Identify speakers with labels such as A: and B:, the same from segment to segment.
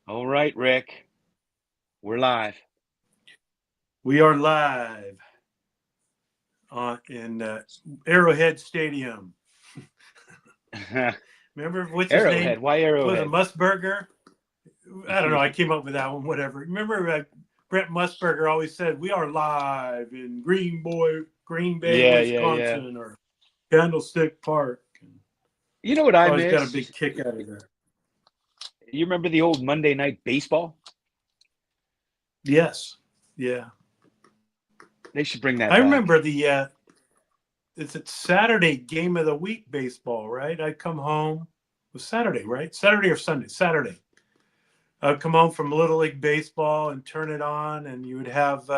A: All right, Rick, we're live.
B: We are live in Arrowhead Stadium. Remember what's his name?
A: Arrowhead. Why
B: Was it
A: Arrowhead?
B: Musburger? I don't know. I came up with that one. Whatever. Remember Brent Musburger always said, "We are live in Green Bay,
A: Yeah, yeah, yeah.
B: Wisconsin, or Candlestick Park."
A: You know what I
B: Always got a
A: miss?
B: big kick out of that.
A: You remember the old Monday Night Baseball?
B: Yes. Yeah.
A: They should bring
B: I
A: that
B: remember
A: back.
B: the it's a Saturday game of the week baseball, right? I'd come home. It was Saturday, right? Saturday or Sunday? Saturday. I'd come home from Little League baseball and turn it on, and you would have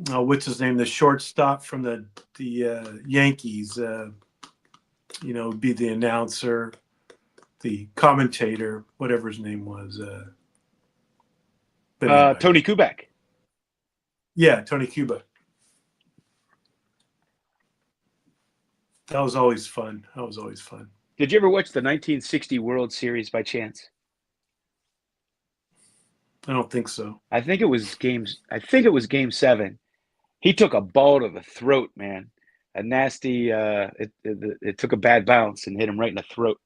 B: what's his name, the shortstop from the Yankees. Be the announcer, the commentator, whatever his name was. But anyway,
A: Tony Kubek.
B: yeah, Tony Cuba. That was always fun. That was always fun.
A: Did you ever watch the 1960 World Series by chance?
B: I don't think so.
A: I think it was games. I think it was Game 7. He took a ball to the throat, man. A nasty. It took a bad bounce and hit him right in the throat.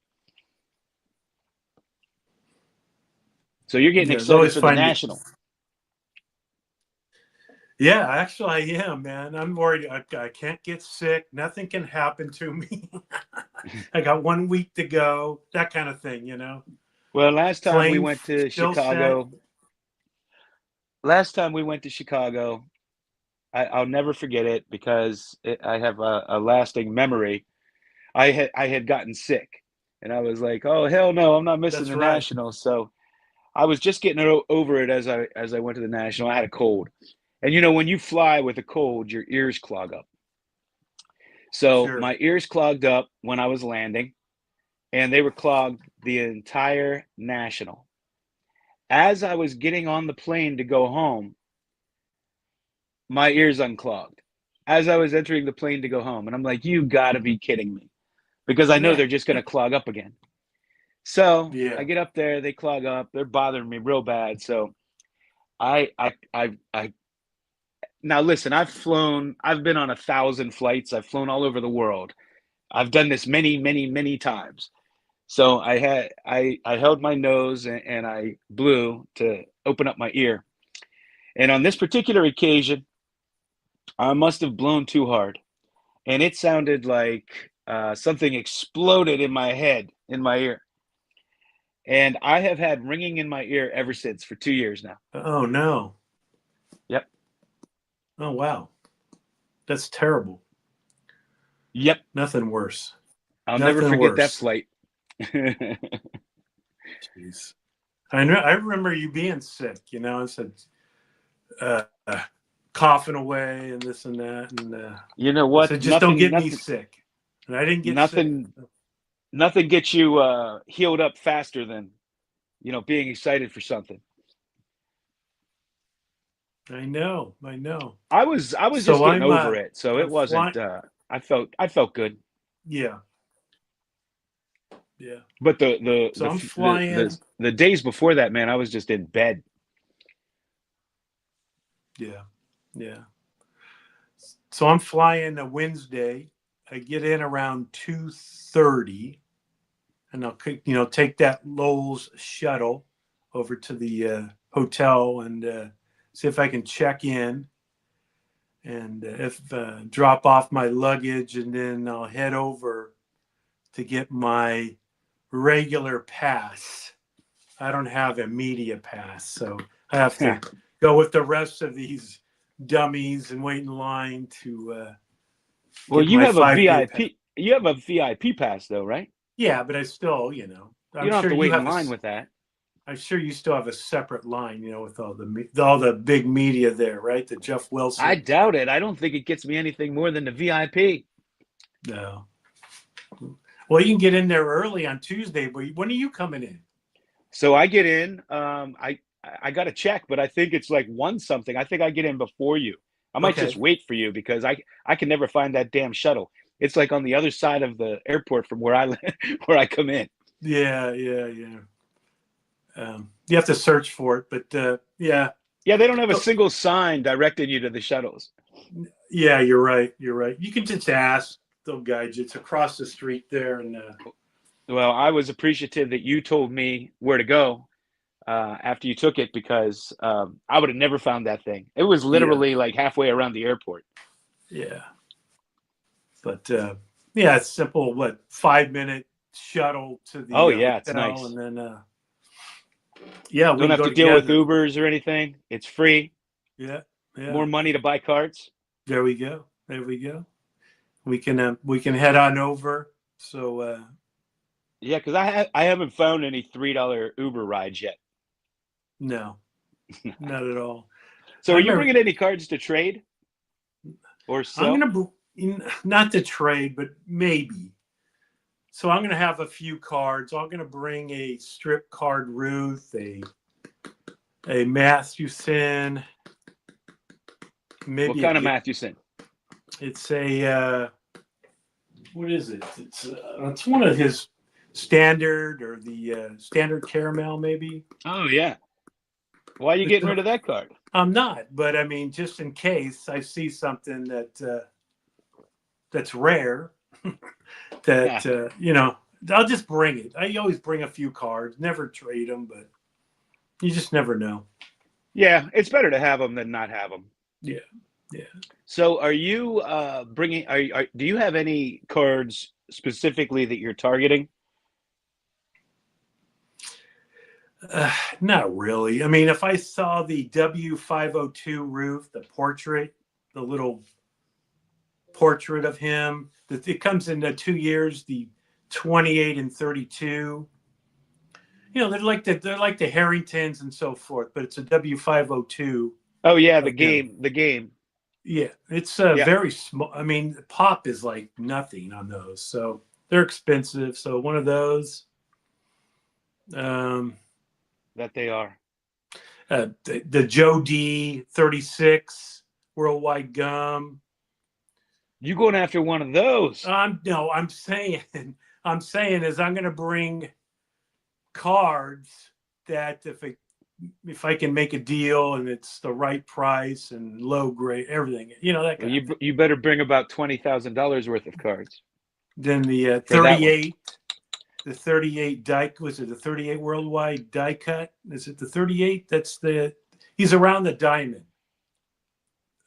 A: So you're getting
B: Yeah, it's
A: excited
B: always
A: for the
B: fun.
A: National.
B: Yeah, actually, I am, man. I'm worried. I can't get sick. Nothing can happen to me. I got 1 week to go. That kind of thing.
A: Well, last time we
B: Plane
A: went to
B: still set.
A: Chicago, last time we went to Chicago, I'll never forget it because I have a lasting memory. I had gotten sick, and I was like, "Oh hell no, I'm not missing
B: That's
A: the
B: right.
A: National." So I was just getting over it as I went to the National. I had a cold, and when you fly with a cold, your ears clog up. So
B: Sure.
A: my ears clogged up when I was landing, and they were clogged the entire National. As I was getting on the plane to go home, my ears unclogged as I was entering the plane to go home. And I'm like, you got to be kidding me. Because I know they're just going to clog up again. So I
B: Yeah.
A: get up there, they clog up, they're bothering me real bad. So I now listen, I've been on 1,000 flights, I've flown all over the world. I've done this many, many, many times. So I held my nose and I blew to open up my ear. And on this particular occasion, I must have blown too hard. And it sounded like something exploded in my head, in my ear. And I have had ringing in my ear ever since for 2 years now.
B: Oh no.
A: Yep.
B: Oh wow. That's terrible.
A: Yep.
B: Nothing worse.
A: I'll never
B: Nothing
A: forget that
B: worse.
A: flight.
B: Jeez. I know. I remember you being sick. I said uh, coughing away and this and that, and
A: You know
B: I
A: what?
B: said, just don't
A: Nothing,
B: get me
A: nothing,
B: sick. And I didn't get sick.
A: nothing, nothing gets you healed up faster than being excited for something.
B: I know. I know.
A: I was just
B: So
A: getting over it, so it
B: I'm
A: wasn't.
B: flying.
A: I felt good.
B: Yeah. Yeah.
A: But the
B: So
A: the
B: I'm
A: the
B: flying.
A: the, the days before that, man, I was just in bed.
B: Yeah. Yeah. So I'm flying a Wednesday. I get in around 2:30, and I'll take that Lowell's shuttle over to the hotel and see if I can check in and if drop off my luggage, and then I'll head over to get my regular pass. I don't have a media pass, so I have to go with the rest of these dummies and wait in line to
A: Well,
B: get
A: you
B: my
A: have a
B: 5 day pass.
A: VIP. You have a VIP pass, though, right?
B: Yeah, but I still,
A: You
B: I'm
A: don't have
B: sure
A: to
B: you
A: wait in
B: have
A: line with that.
B: I'm sure you still have a separate line, with all the big media there, right? The Jeff
A: I
B: Wilson.
A: doubt it. I don't think it gets me anything more than the VIP.
B: No. Well, you can get in there early on Tuesday, but when are you coming in?
A: So I get in. I got to check, but I think it's like one something. I think I get in before you. I might just
B: Okay.
A: wait for you because I can never find that damn shuttle. It's like on the other side of the airport from where I where I come in.
B: Yeah, yeah, yeah. You have to search for it, but yeah.
A: Yeah, they don't have a
B: So,
A: single sign directing you to the shuttles.
B: yeah, you're right. You're right. You can just ask. They'll guide you. It's across the street there, and
A: Well, I was appreciative that you told me where to go after you took it because I would have never found that thing. It was
B: yeah,
A: literally like halfway around the airport.
B: yeah. But yeah, it's simple. What 5 minute shuttle to
A: Oh
B: the
A: yeah, it's
B: hotel, and
A: nice.
B: then yeah, we
A: Don't
B: can
A: have
B: go
A: to deal with
B: together.
A: Ubers or anything. It's free.
B: Yeah, yeah.
A: More money to buy cards.
B: There we go. There we go. We can head on over. So
A: Yeah, because I haven't found any $3 Uber rides yet.
B: no, not at all.
A: So
B: I
A: are you
B: remember
A: bringing any cards to trade or
B: I'm
A: sell?
B: gonna not to trade, but maybe. So I'm gonna have a few cards. I'm gonna bring a strip card Ruth, a Mathewson,
A: What
B: maybe a
A: kind of Mathewson?
B: it's a what is it? It's one of his standard or the standard caramel maybe.
A: Oh yeah. Why are you getting rid of that card?
B: I'm not, but I mean, just in case I see something that's rare, that I'll just bring it. I always bring a few cards, never trade them, but you just never know.
A: Yeah, it's better to have them than not have them.
B: Yeah, yeah.
A: So are you bringing do you have any cards specifically that you're targeting?
B: Not really. I mean, if I saw the W502 roof, the portrait, the little portrait of him, that it comes in the 2 years, the 28 and 32. They're like the Harringtons and so forth, but it's a W502
A: Oh yeah,
B: of him.
A: the game.
B: Yeah, it's
A: Yeah,
B: very small. I mean, pop is like nothing on those, so they're expensive. So one of those. Um,
A: that they are.
B: the Joe D 36 Worldwide Gum.
A: You going after one of those?
B: No, I'm saying is I'm going to bring cards that if I can make a deal and it's the right price and low grade, everything, that
A: Well,
B: kind of thing.
A: you better bring about $20,000 worth of cards
B: Then the
A: for that one.
B: 38 die, was it the 38 Worldwide die cut? Is it the 38? He's around the diamond.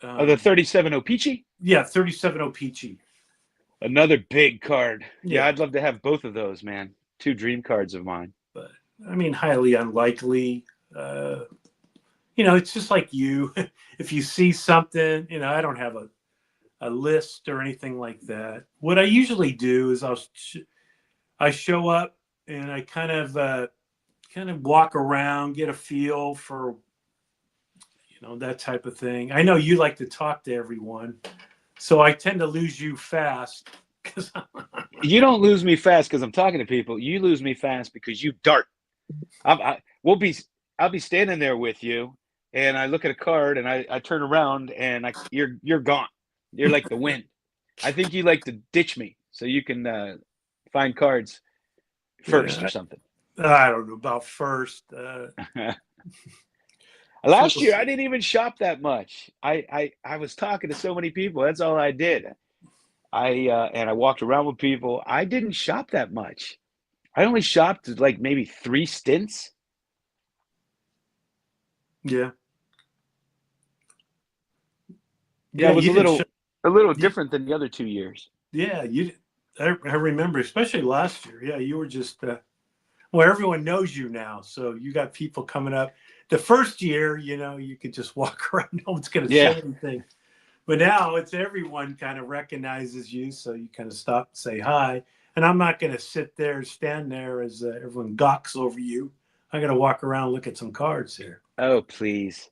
A: Oh, the 37 Opeachy?
B: Yeah, 37 Opeachy.
A: Another big card. Yeah,
B: Yeah,
A: I'd love to have both of those, man. Two dream cards of mine.
B: but I mean, highly unlikely. It's just like you. If you see something, I don't have a list or anything like that. What I usually do is I show up and I kind of walk around, get a feel for that type of thing. I know you like to talk to everyone, so I tend to lose you fast because
A: You don't lose me fast because I'm talking to people. You lose me fast because you dart. We'll be. I'll be standing there with you, and I look at a card, and I turn around, and you're gone. You're like the wind. I think you like to ditch me so you can find cards first or
B: yeah,
A: something.
B: I don't know about first. So
A: Last
B: we'll
A: year, I
B: see.
A: didn't even shop that much. I was talking to so many people. That's all I did. And I walked around with people. I didn't shop that much. I only shopped like maybe 3 stints.
B: Yeah,
A: Yeah,
B: yeah,
A: it was
B: you didn't show.
A: a little
B: You,
A: different than the other 2 years.
B: yeah, you. I remember, especially last year. Yeah, you were just. Well, everyone knows you now, so you got people coming up. The first year, you could just walk around, no one's going to say
A: Yeah.
B: anything. But now it's everyone kind of recognizes you, so you kind of stop and say hi. And I'm not going to stand there as everyone gawks over you. I got to walk around, look at some cards here.
A: Oh, please.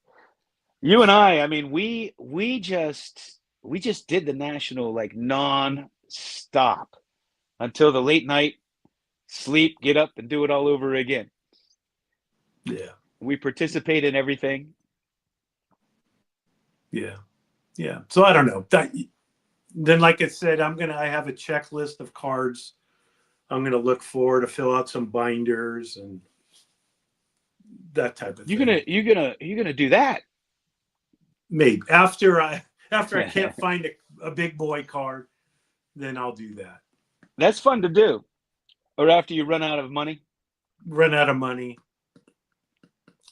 A: You and I mean, we just did the national like non-stop until the late night, sleep, get up and do it all over again.
B: Yeah,
A: We participate in everything.
B: yeah, yeah. So I don't know. Then, like I said, I have a checklist of cards I'm going to look for to fill out some binders and that type of
A: You're
B: thing.
A: gonna you're gonna do that.
B: Maybe after I can't find a big boy card, then I'll do that.
A: That's fun to do. Or after you run out of money.
B: Run out of money,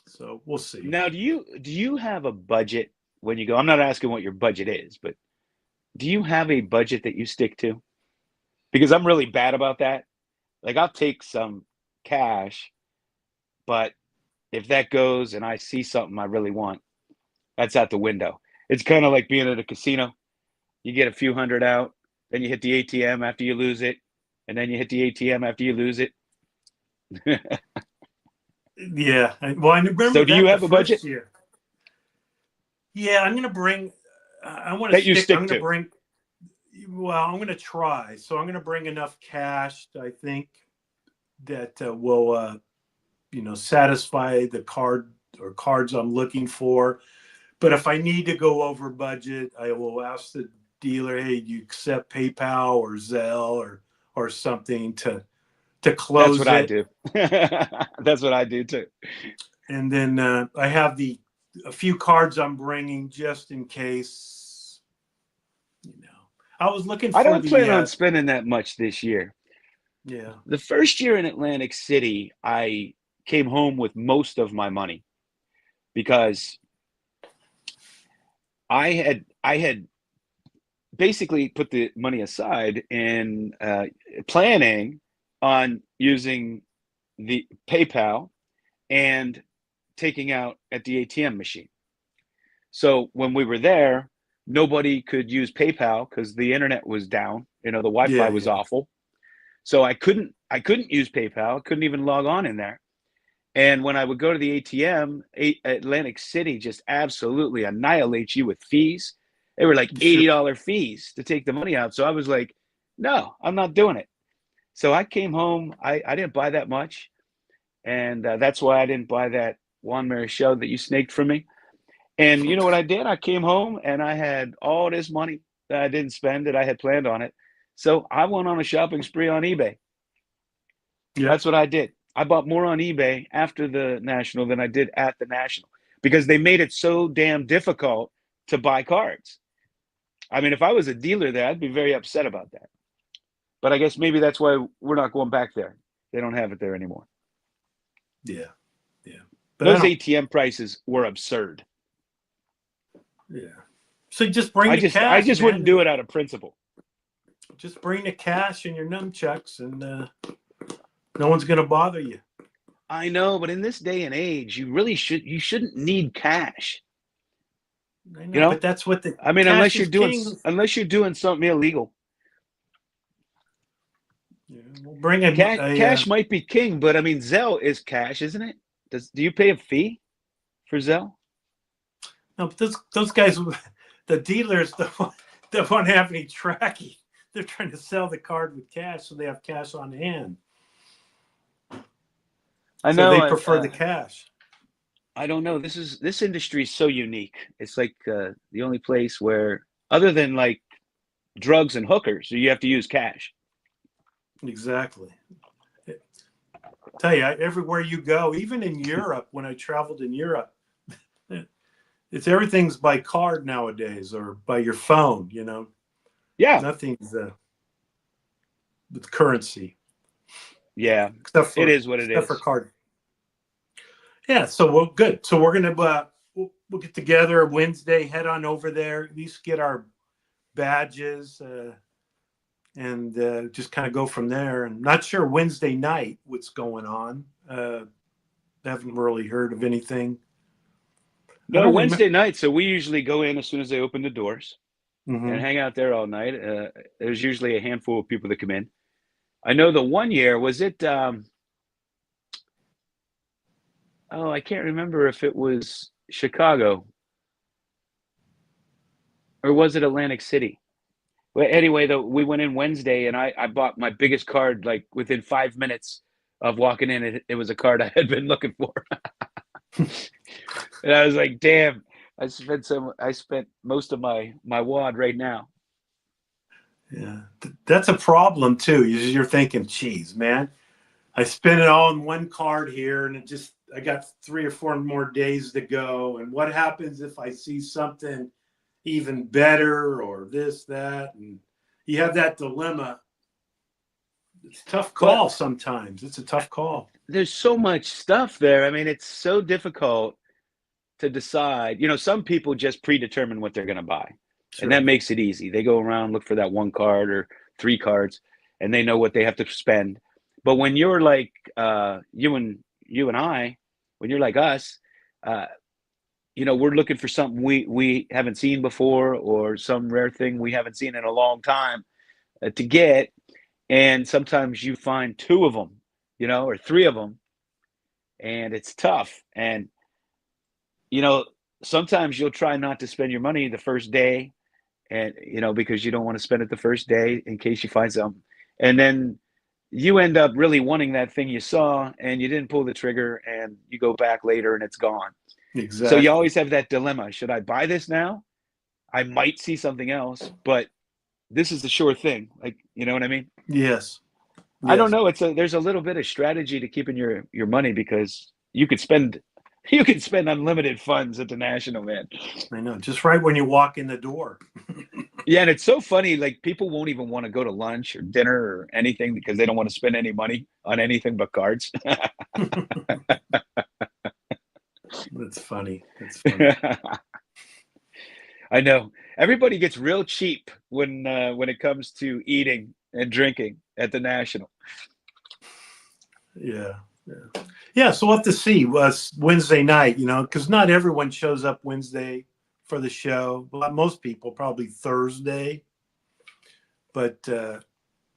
B: so we'll see.
A: Now, do you have a budget when you go? I'm not asking what your budget is, but do you have a budget that you stick to? Because I'm really bad about that. Like I'll take some cash, but if that goes and I see something I really want, that's out the window. It's kind of like being at a casino. You get a few hundred out, then you hit the ATM after you lose it, and then you hit the ATM after you lose it.
B: Yeah, well, I remember
A: So do you
B: that the
A: have a budget
B: first year. Yeah, I'm gonna bring. I want to
A: that you
B: stick. I'm
A: stick
B: gonna
A: to?
B: bring. Well, I'm gonna try. So I'm gonna bring enough cash. I think that will, satisfy the card or cards I'm looking for. But if I need to go over budget, I will ask the dealer, "Hey, do you accept PayPal or Zelle or something to
A: That's what
B: close
A: I
B: it?"
A: do. That's what I do too.
B: And then I have a few cards I'm bringing just in case. You know, I was looking
A: I
B: for
A: don't
B: the
A: plan on spending that much this year.
B: yeah.
A: The first year in Atlantic City, I came home with most of my money because I had basically put the money aside and planning on using the PayPal and taking out at the ATM machine. So when we were there, nobody could use PayPal because the internet was down. The Wi-Fi
B: Yeah,
A: was
B: yeah.
A: awful. So I couldn't use PayPal. Couldn't even log on in there. And when I would go to the ATM, Atlantic City just absolutely annihilates you with fees. They were like
B: Sure.
A: $80 fees to take the money out. So I was like, no, I'm not doing it. So I came home. I didn't buy that much. And that's why I didn't buy that Juan Marichal that you snaked from me. And you know what I did? I came home and I had all this money that I didn't spend that I had planned on it. So I went on a shopping spree on eBay.
B: Yeah.
A: That's what I did. I bought more on eBay after the National than I did at the National because they made it so damn difficult to buy cards. I mean, if I was a dealer there, I'd be very upset about that. But I guess maybe that's why we're not going back there. They don't have it there anymore.
B: Yeah. Yeah. But I
A: Those
B: don't.
A: ATM prices were absurd.
B: Yeah. So just bring
A: I
B: the
A: just I
B: cash,
A: just wouldn't do
B: man.
A: it out of principle.
B: Just bring the cash and your nunchucks, and no one's gonna bother you.
A: I know, but in this day and age, you shouldn't need cash.
B: I
A: You
B: know, but
A: know,
B: that's what the
A: I mean,
B: cash is king.
A: unless you're doing something illegal,
B: Yeah, we'll bring a
A: cash might be king. But I mean, Zelle is cash, isn't it? Do you pay a fee for Zelle?
B: no, but those guys, the dealers, don't have any tracking. They're trying to sell the card with cash, so they have cash on hand.
A: I
B: So
A: know.
B: they prefer the cash.
A: I don't know. This industry is so unique. It's like the only place where, other than like drugs and hookers, you have to use cash.
B: Exactly. Tell you, everywhere you go, even in Europe, when I traveled in Europe, it's everything's by card nowadays or by your phone.
A: Yeah,
B: Nothing's with currency
A: yeah.
B: except
A: It
B: for
A: is what it
B: except for
A: is.
B: card. Yeah, so well, good. So we're gonna we'll get together Wednesday, head on over there, at least get our badges, and just kind of go from there. And not sure Wednesday night what's going on. Haven't really heard of anything. I
A: No,
B: don't remember.
A: Wednesday night. So we usually go in as soon as they open the doors and
B: Mm-hmm.
A: hang out there all night. There's usually a handful of people that come in. I know the one year was it. Oh, I can't remember if it was Chicago or was it Atlantic City. Well, anyway, though, we went in Wednesday and I bought my biggest card like within 5 minutes of walking in. It was a card I had been looking for. And I was like, damn, I spent most of my wad right now.
B: Yeah, that's a problem too. You're thinking, geez, man, I spent it all in one card here, and I got 3 or 4 more days to go. And what happens if I see something even better or this, that? And you have that dilemma. It's a tough
A: Well,
B: call sometimes. It's a tough call.
A: there's so much stuff there. I mean, it's so difficult to decide. Some people just predetermine what they're going to buy, and that
B: Sure.
A: makes it easy. They go around, look for that one card or three cards, and they know what they have to spend. But when you're like you and I, when you're like us, uh, we're looking for something we haven't seen before, or some rare thing we haven't seen in a long time to get. And sometimes you find two of them, or three of them, and it's tough. And you know, sometimes you'll try not to spend your money the first day, and because you don't want to spend it the first day in case you find something, and then you end up really wanting that thing you saw, and you didn't pull the trigger, and you go back later and it's gone. So you
B: Exactly.
A: always have that dilemma: should I buy this now? I might see something else, but this is the sure thing. Like, you know what I mean?
B: Yes.
A: I don't
B: Yes.
A: know. There's a little bit of strategy to keeping your money, because you can spend unlimited funds at the National, man.
B: I know. Just right when you walk in the door.
A: Yeah, and it's so funny. Like, people won't even want to go to lunch or dinner or anything because they don't want to spend any money on anything but cards.
B: That's funny. That's funny.
A: I know. Everybody gets real cheap when it comes to eating and drinking at the National.
B: Yeah. Yeah. Yeah. So we'll have to see Wednesday night, because not everyone shows up Wednesday for the show. Well, most people probably Thursday, but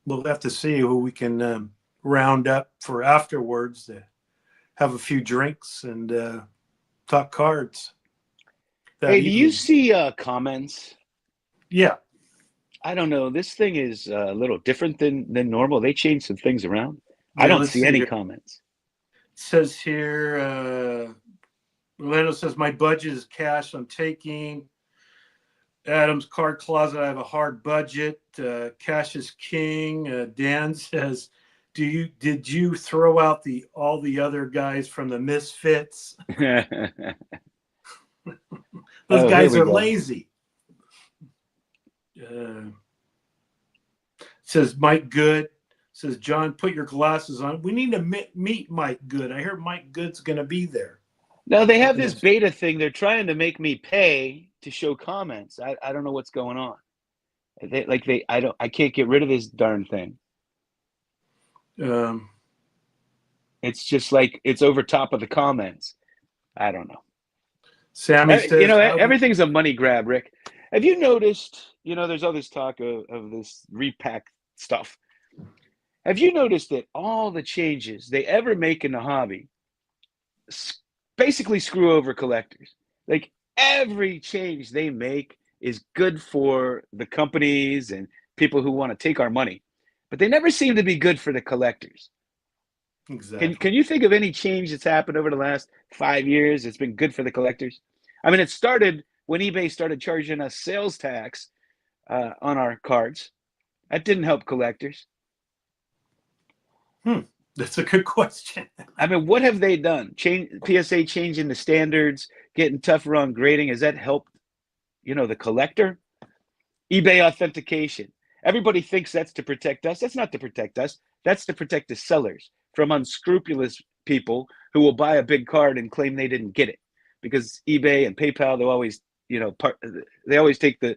B: we'll have to see who we can round up for afterwards to have a few drinks and talk cards that
A: Hey, do you
B: evening.
A: see comments?
B: Yeah.
A: I don't know. This thing is a little different than normal. They changed some things around. I
B: Yeah.
A: don't
B: Let's
A: see
B: see
A: any
B: here. It
A: comments.
B: says here, Orlando says, my budget is cash. I'm taking Adam's card closet. I have a hard budget. Cash is king. Dan says, did you throw out all the other guys from the Misfits? Those
A: Oh, here
B: guys
A: we
B: are
A: go.
B: lazy. Uh, says Mike Good. Says John, put your glasses on. We need to meet Mike Good. I hear Mike Good's going to be there.
A: Now they have this
B: Yes.
A: beta thing. They're trying to make me pay to show comments. I don't know what's going on. I can't get rid of this darn thing.
B: Um,
A: It's just like it's over top of the comments. I don't know.
B: Sammy says, how
A: Everything's a money grab, Rick. Have you noticed? There's all this talk of this repack stuff. Have you noticed that all the changes they ever make in the hobby basically screw over collectors? Like, every change they make is good for the companies and people who want to take our money, but they never seem to be good for the collectors. Can
B: exactly.
A: you think of any change that's happened over the last 5 years that's been good for the collectors? I mean, it started when eBay started charging us sales tax on our cards. That didn't help collectors.
B: That's a good question.
A: I mean, what have they done? PSA changing the standards, getting tougher on grading. Has that helped, the collector? eBay authentication. Everybody thinks that's to protect us. That's not to protect us. That's to protect the sellers from unscrupulous people who will buy a big card and claim they didn't get it, because eBay and PayPal, they always take the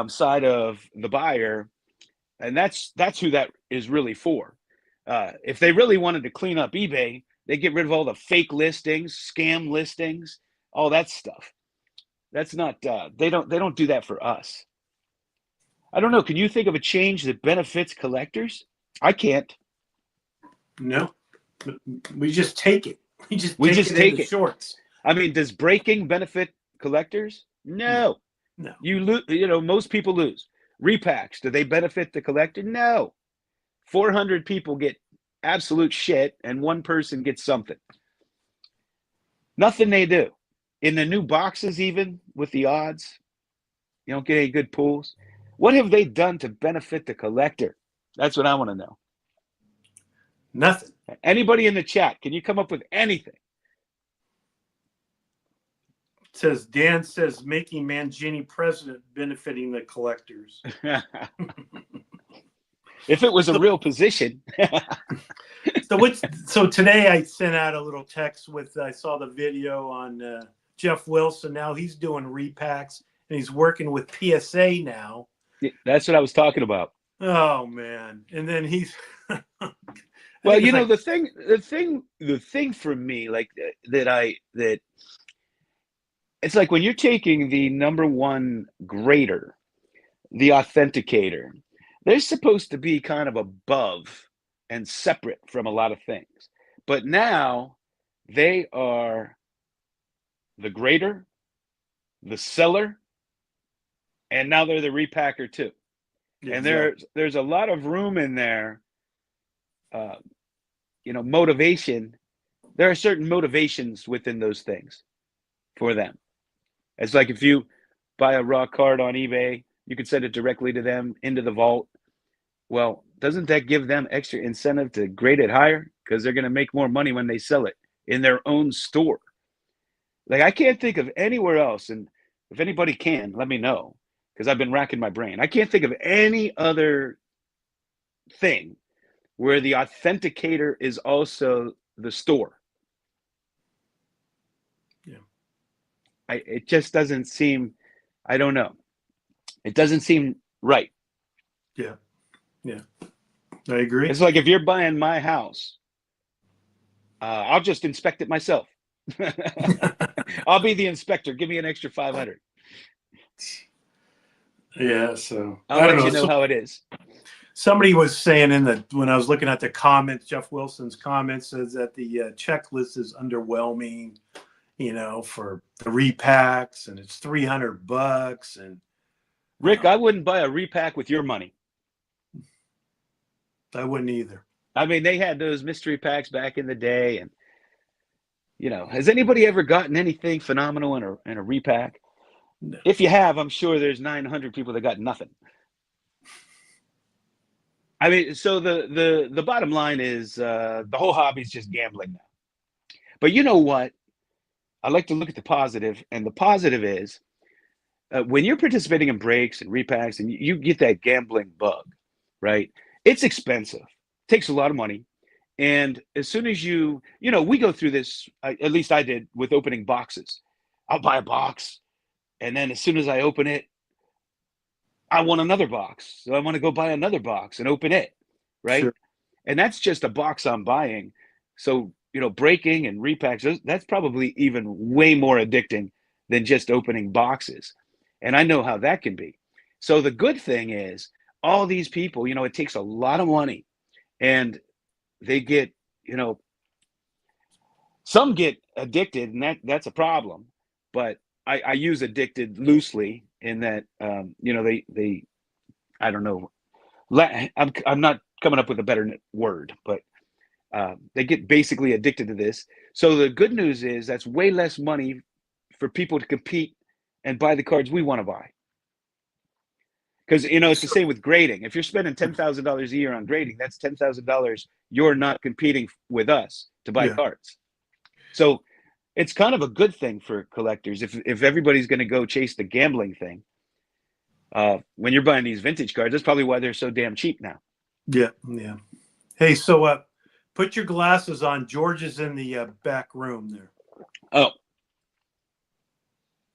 A: side of the buyer, and that's who that is really for. If they really wanted to clean up eBay, they get rid of all the fake listings, scam listings, all that stuff. That's not. They don't do that for us. I don't know. Can you think of a change that benefits collectors? I can't.
B: No, we just take it. We just
A: We
B: take
A: just
B: it in the
A: take it.
B: shorts.
A: I mean, does breaking benefit collectors?
B: No,
A: No.
B: no.
A: You lose. Most people lose. Repacks, do they benefit the collector? No. 400 people get absolute shit, and one person gets something. Nothing they do. In the new boxes, even with the odds, you don't get any good pools. What have they done to benefit the collector? That's what I want to know.
B: Nothing.
A: Anybody in the chat, can you come up with anything?
B: It says Dan says making Mangini president benefiting the collectors.
A: If it was a real position.
B: So today I sent out a little text with I saw the video on Jeff Wilson. Now he's doing repacks and he's working with PSA now.
A: That's what I was talking about.
B: Oh man! And then he's
A: well, you know, like, the thing for me, like that it's like when you're taking the number one grader, the authenticator, they're supposed to be kind of above and separate from a lot of things. But now they are the grader, the seller, and now they're the repacker too. Exactly. And there's a lot of room in there, motivation. There are certain motivations within those things for them. It's like if you buy a raw card on eBay, you can send it directly to them into the vault. Well, doesn't that give them extra incentive to grade it higher? Because they're going to make more money when they sell it in their own store. Like, I can't think of anywhere else, and if anybody can, let me know, because I've been racking my brain. I can't think of any other thing where the authenticator is also the store.
B: Yeah.
A: It just doesn't seem, I don't know. It doesn't seem right.
B: Yeah. Yeah. I agree.
A: It's like if you're buying my house, I'll just inspect it myself. I'll be the inspector. Give me an extra 500.
B: Yeah, so
A: I'll let you know how it is.
B: Somebody was saying when I was looking at the comments, Jeff Wilson's comments says that the checklist is underwhelming, for the repacks, and it's $300. And
A: Rick, I wouldn't buy a repack with your money.
B: I wouldn't either.
A: I mean, they had those mystery packs back in the day, and has anybody ever gotten anything phenomenal in a repack? No. If you have, I'm sure there's 900 people that got nothing. I mean, so the bottom line is the whole hobby is just gambling now. But you know what? I like to look at the positive, and the positive is when you're participating in breaks and repacks, and you get that gambling bug, right? It's expensive. It takes a lot of money. And as soon as we go through this, at least I did, with opening boxes. I'll buy a box, and then as soon as I open it, I want another box. So I want to go buy another box and open it, right? Sure. And that's just a box I'm buying. So, breaking and repacks, that's probably even way more addicting than just opening boxes. And I know how that can be. So the good thing is all these people, it takes a lot of money, and they get, some get addicted, and that's a problem. But I use addicted loosely in that, they, I don't know, I'm not coming up with a better word, but they get basically addicted to this. So the good news is that's way less money for people to compete and buy the cards we want to buy. Because, it's the same with grading. If you're spending $10,000 a year on grading, that's $10,000 you're not competing with us to buy cards. So it's kind of a good thing for collectors. If everybody's going to go chase the gambling thing, when you're buying these vintage cards, that's probably why they're so damn cheap now.
B: Yeah, yeah. Hey, so put your glasses on. George is in the back room there.
A: Oh.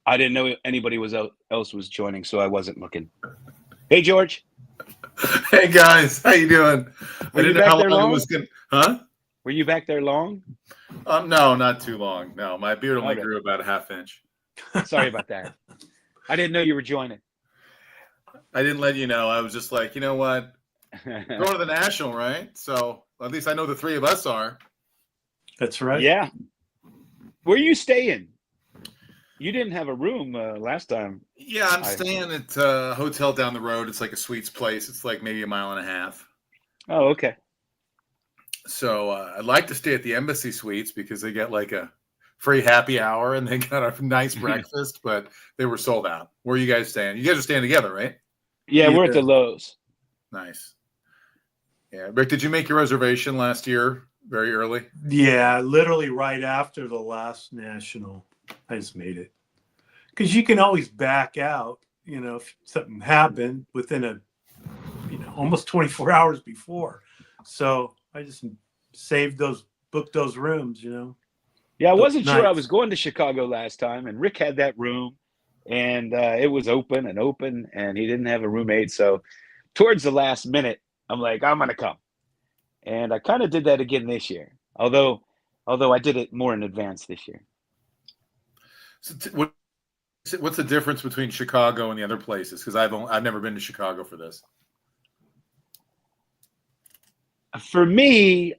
A: I didn't know anybody else was joining, so I wasn't looking. Hey, George.
C: Hey, guys. How you doing?
A: I didn't know how long it was going to... Huh? Were you back there long?
C: No, not too long. No, my beard only grew about a half inch.
A: Sorry about that. I didn't know you were joining.
C: I didn't let you know. I was just like, you know what? Going to the National, right? So at least I know the three of us are.
B: That's right.
A: Yeah. Where are you staying? You didn't have a room last time.
C: Yeah, I'm staying at a hotel down the road. It's like a Sweets place. It's like maybe a mile and a half.
A: Oh, okay.
C: So I'd like to stay at the Embassy Suites because they get like a free happy hour and they got a nice breakfast, but they were sold out. Where are you guys staying? You guys are staying together, right?
A: Yeah, we're at the Lowe's.
C: Nice. Yeah, Rick, did you make your reservation last year very early?
B: Yeah, literally right after the last national, I just made it because you can always back out. If something happened within almost 24 hours before. So I just booked those rooms.
A: Yeah, I
B: Those
A: wasn't sure I was
B: nights.
A: going to Chicago last time, and Rick had that room, and it was open and open, and he didn't have a roommate. So towards the last minute, I'm like, I'm gonna come, and I kind of did that again this year. Although I did it more in advance this year.
C: So what's the difference between Chicago and the other places? Because I've never been to Chicago for this.
A: For me,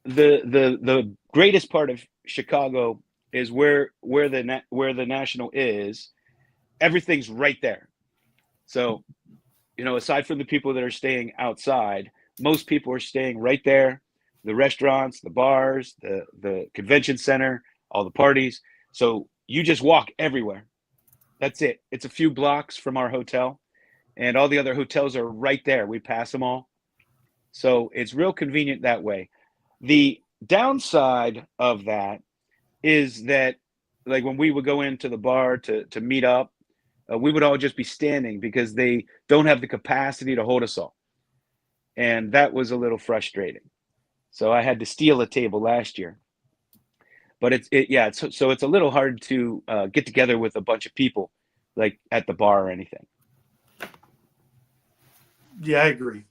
A: the greatest part of Chicago is where the National is. Everything's right there. So, aside from the people that are staying outside, most people are staying right there. The restaurants, the bars, the convention center, all the parties. So you just walk everywhere. That's it. It's a few blocks from our hotel, and all the other hotels are right there. We pass them all. So it's real convenient that way. The downside of that is that, like, when we would go into the bar to meet up, we would all just be standing because they don't have the capacity to hold us all, and that was a little frustrating. So I had to steal a table last year, but it's a little hard to get together with a bunch of people like at the bar or anything.
B: Yeah, I agree.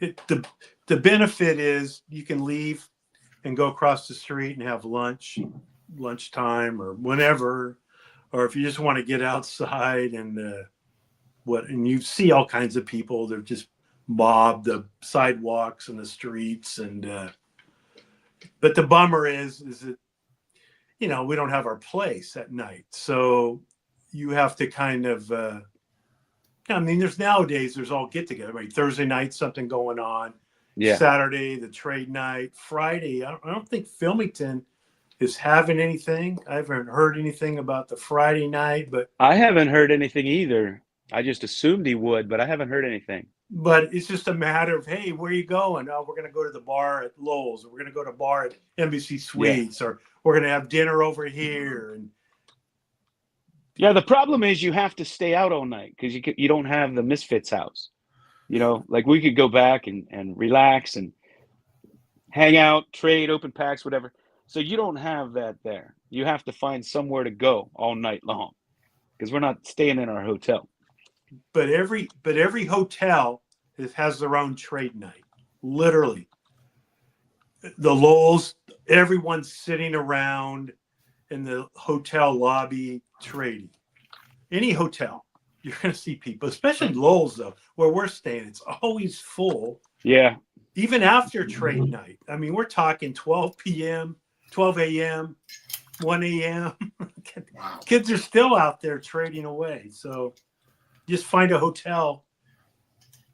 B: The benefit is you can leave and go across the street and have lunchtime or whenever, or if you just want to get outside and you see all kinds of people. They're just mob the sidewalks and the streets, but the bummer is that we don't have our place at night, so you have to kind of. There's all get together. Right? Thursday night, something going on.
A: Yeah,
B: Saturday, the trade night. Friday, I don't think Filmington is having anything. I haven't heard anything about the Friday night,
A: I haven't heard anything either. I just assumed he would, but I haven't heard anything.
B: but it's just a matter of, hey, where are you going? Oh, we're going to go to the bar at Lowell's, or we're going to go to a bar at Embassy
A: Yeah.
B: Suites, or we're going to have dinner over here. And
A: Yeah, the problem is you have to stay out all night because you don't have the Misfits house. Like we could go back and relax and hang out, trade, open packs, whatever. So you don't have that there. You have to find somewhere to go all night long because we're not staying in our hotel.
B: but every hotel has their own trade night. Literally, the Lowell's, everyone's sitting around in the hotel lobby trading. Any hotel, you're going to see people, especially Lowell's, though, where we're staying. It's always full,
A: Yeah.
B: even after trade night. I mean, we're talking 12 p.m., 12 a.m., 1 a.m.
C: Wow.
B: Kids are still out there trading away. So just find a hotel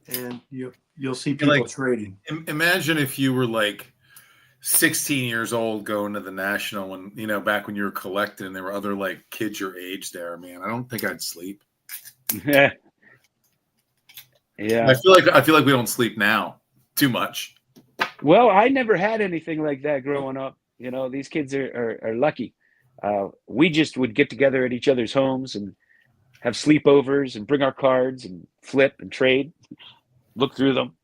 B: and you'll see people trading.
C: Imagine if you were like 16 years old going to the National when, back when you were collecting and there were other like kids your age there, man. I don't think I'd sleep.
A: Yeah.
C: I feel like we don't sleep now too much.
A: Well, I never had anything like that growing up. These kids are lucky. We just would get together at each other's homes and have sleepovers and bring our cards and flip and trade, look through them.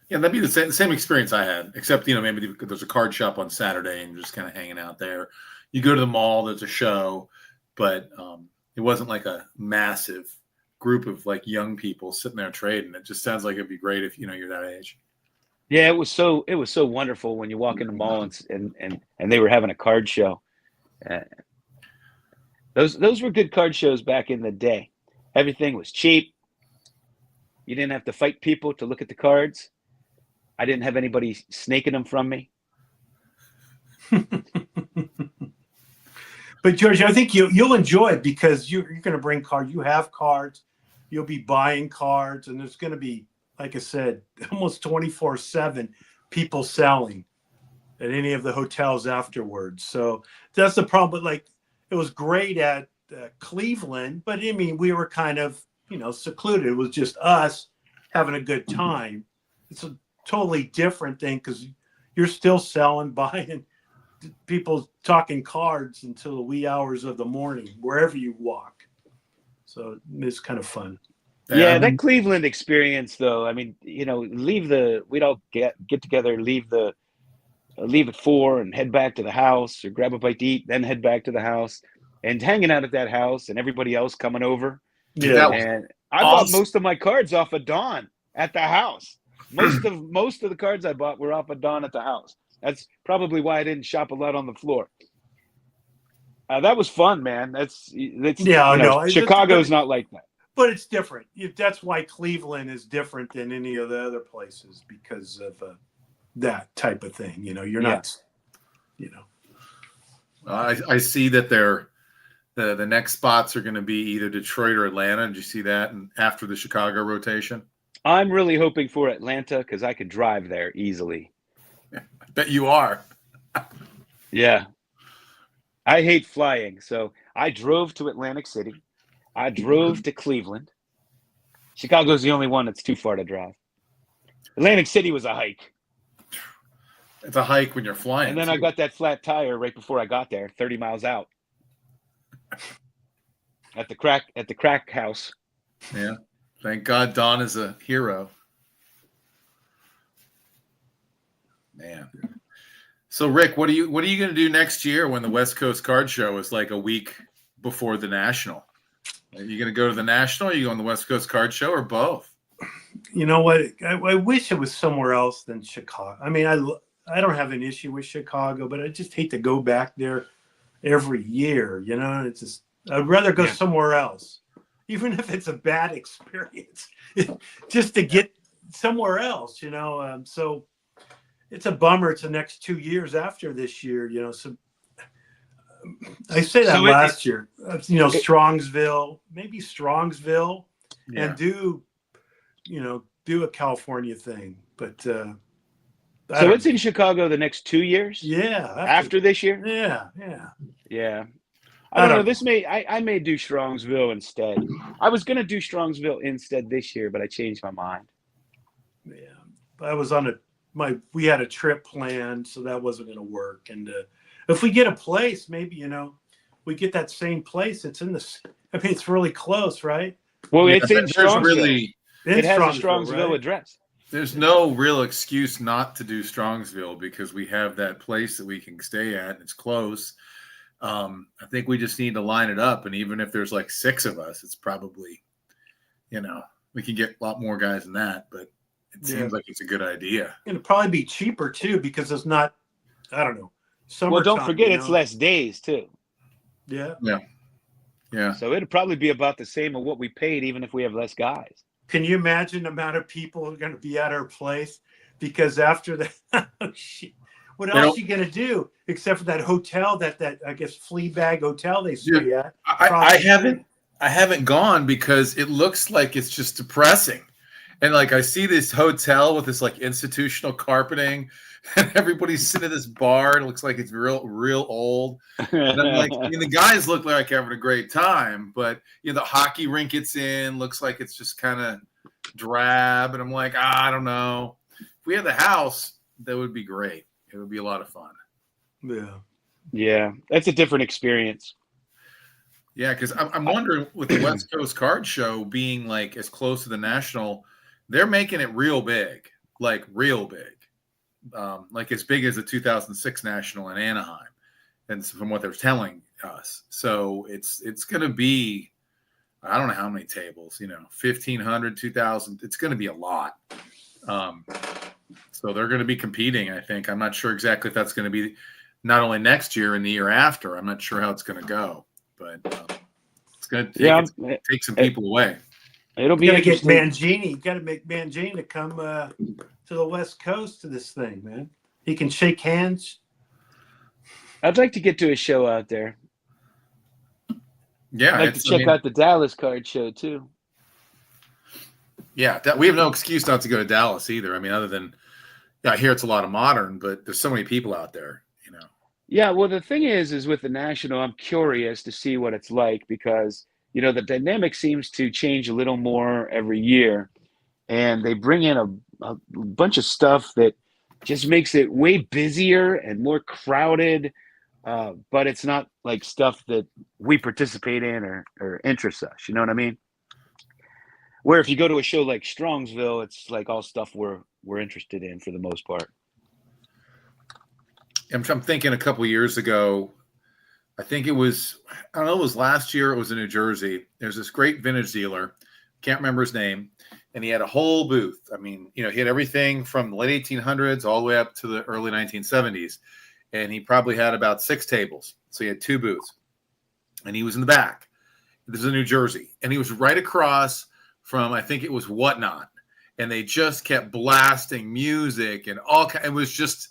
C: Yeah, that'd be the same experience I had, except, maybe there's a card shop on Saturday and you're just kind of hanging out there. You go to the mall, there's a show, but it wasn't like a massive group of like young people sitting there trading. It just sounds like it'd be great if, you're that age.
A: Yeah, it was so wonderful when you walk in the mall and they were having a card show. Those were good card shows back in the day. Everything was cheap. You didn't have to fight people to look at the cards. I didn't have anybody snaking them from me.
B: But George, I think you'll enjoy it because you're going to bring cards. You have cards. You'll be buying cards, and there's going to be, like I said, almost 24/7 people selling at any of the hotels afterwards. So that's the problem. But like, it was great at Cleveland, but I mean, we were kind of secluded. It was just us having a good time. It's a totally different thing because you're still selling, buying, people talking cards until the wee hours of the morning, wherever you walk. So it's kind of fun.
C: Yeah,
A: Yeah, that Cleveland experience, though. I mean, we'd all get together, leave at 4 and head back to the house or grab a bite to eat, then head back to the house and hanging out at that house and everybody else coming over.
C: dude,
B: Yeah.
C: that was
A: And I bought
C: awesome.
A: most of my cards off of Don at the house. Most of the cards I bought were off of Don at the house. That's probably why I didn't shop a lot on the floor. That was fun, man. That's
B: Yeah, no,
A: Chicago's not like that.
B: but it's different. That's why Cleveland is different than any of the other places because of that type of thing. You're not,
C: I see that the next spots are going to be either Detroit or Atlanta. Did you see that? And after the Chicago rotation,
A: I'm really hoping for Atlanta because I could drive there easily.
C: I bet you are.
A: Yeah. I hate flying, so I drove to Atlantic City. I drove to Cleveland. Chicago's the only one that's too far to drive. Atlantic City was a hike.
C: It's a hike when you're flying.
A: And then
C: too.
A: I got that flat tire right before I got there, 30 miles out. At the crack house.
C: Yeah. Thank God Don is a hero. Man. So Rick, what are you going to do next year when the West Coast Card Show is like a week before the National? Are you going to go to the National? Or are you going to the West Coast Card Show or both?
B: You know what? I wish it was somewhere else than Chicago. I mean, I don't have an issue with Chicago, but I just hate to go back there every year. It's just I'd rather go somewhere else, even if it's a bad experience, just to get somewhere else. So it's a bummer. It's the next 2 years after this year. So I say that last year. Strongsville, maybe Strongsville, and do a California thing. But so
A: it's in Chicago the next 2 years?
B: Yeah.
A: After this year?
B: Yeah.
A: I don't know. I may do Strongsville instead. I was going to do Strongsville instead this year, but I changed my mind.
B: Yeah. I was we had a trip planned, so that wasn't going to work. And if we get a place, maybe, we get that same place. It's it's really close, right?
A: Well, it's in Strongsville. It has a Strongsville
B: right?
A: address.
C: There's no real excuse not to do Strongsville because we have that place that we can stay at and it's close. I think we just need to line it up. And even if there's like 6 of us, it's probably, we can get a lot more guys than that, but it seems like it's a good idea.
B: It'll probably be cheaper too, because it's not, I don't know.
A: Well, don't forget it's less days too.
B: Yeah.
A: So it'll probably be about the same of what we paid, even if we have less guys.
B: Can you imagine the amount of people who are going to be at our place? Because after that, what else are you going to do except for that hotel, that I guess Fleabag hotel they stay at?
C: I haven't gone because it looks like it's just depressing. And like I see this hotel with this like institutional carpeting, and everybody's sitting at this bar, and it looks like it's real old. And I'm like, the guys look like having a great time, but the hockey rink it's in looks like it's just kind of drab. And I'm like, I don't know. If we had the house, that would be great. It would be a lot of fun.
A: Yeah, that's a different experience.
C: Yeah, because I'm wondering with the West Coast Card Show being like as close to the National, they're making it real big, like real big. Like as big as the 2006 National in Anaheim, and from what they're telling us. So it's going to be, I don't know how many tables, 1,500, 2,000. It's going to be a lot. So they're going to be competing, I think. I'm not sure exactly if that's going to be not only next year and the year after. I'm not sure how it's going to go, but it's going to take some people away.
A: It'll be
B: going to get Mangini. You got to make Mangini to come to the West Coast to this thing, man. He can shake hands.
A: I'd like to get to a show out there.
C: Yeah,
A: I'd like to check out the Dallas card show too.
C: Yeah, we have no excuse not to go to Dallas either. I mean, other than I hear it's a lot of modern, but there's so many people out there,
A: Yeah, well, the thing is with the National, I'm curious to see what it's like because the dynamic seems to change a little more every year. and they bring in a bunch of stuff that just makes it way busier and more crowded. But it's not like stuff that we participate in or interests us. You know what I mean? Where if you go to a show like Strongsville, it's like all stuff we're interested in for the most part.
C: I'm thinking a couple of years ago, I think it was, I don't know, it was last year. It was in New Jersey. There's this great vintage dealer. Can't remember his name. And he had a whole booth. I mean, he had everything from the late 1800s all the way up to the early 1970s. And he probably had about 6 tables. So he had 2 booths. And he was in the back. This is in New Jersey. And he was right across from, I think it was Whatnot. And they just kept blasting music and it was just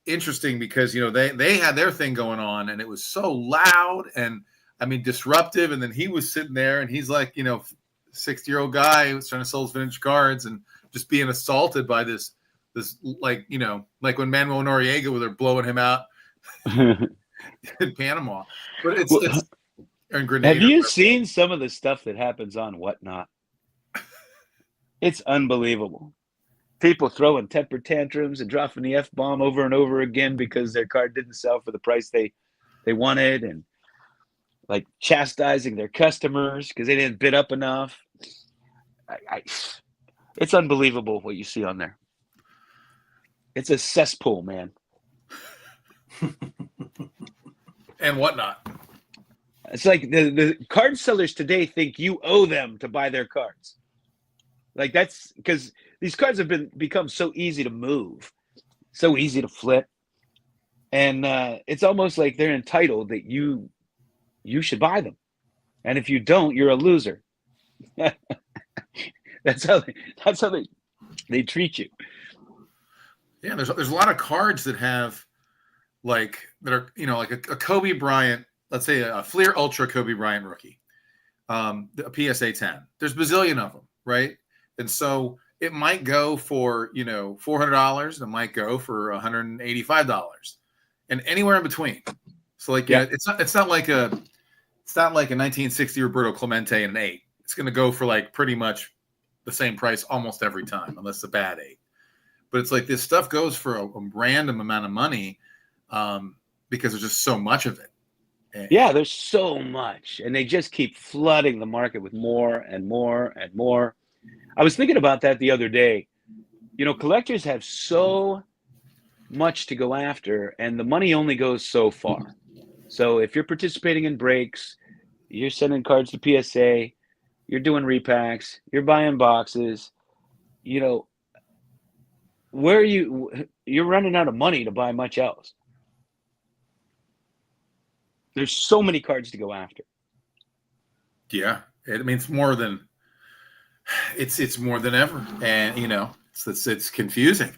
C: interesting because, they had their thing going on and it was so loud and, I mean, disruptive. And then he was sitting there and he's like, 60-year-old guy who was trying to sell his vintage cards and just being assaulted by this like when Manuel Noriega where they're blowing him out in Panama. But it's in Grenada.
A: Have you seen some of the stuff that happens on Whatnot? It's unbelievable. People throwing temper tantrums and dropping the F-bomb over and over again because their card didn't sell for the price they wanted, and like chastising their customers because they didn't bid up enough. It's unbelievable what you see on there. It's a cesspool, man.
C: And Whatnot.
A: It's like the card sellers today think you owe them to buy their cards. Like that's because these cards have become so easy to move, so easy to flip, and it's almost like they're entitled that you should buy them, and if you don't, you're a loser. That's how they treat you.
C: Yeah, there's a lot of cards that have like a Kobe Bryant, let's say a Fleer Ultra Kobe Bryant rookie, a PSA 10. There's a bazillion of them, right? And so it might go for $400, it might go for $185, and anywhere in between. So it's not like a 1960 Roberto Clemente in an 8. It's going to go for like pretty much the same price almost every time, unless it's a bad 8. But it's like this stuff goes for a random amount of money because there's just so much of it.
A: Yeah, there's so much, and they just keep flooding the market with more and more and more. I was thinking about that the other day. Collectors have so much to go after, and the money only goes so far. So if you're participating in breaks, you're sending cards to PSA, you're doing repacks, you're buying boxes, where you're running out of money to buy much else. There's so many cards to go after.
C: Yeah, I mean it's more than ever, and it's confusing.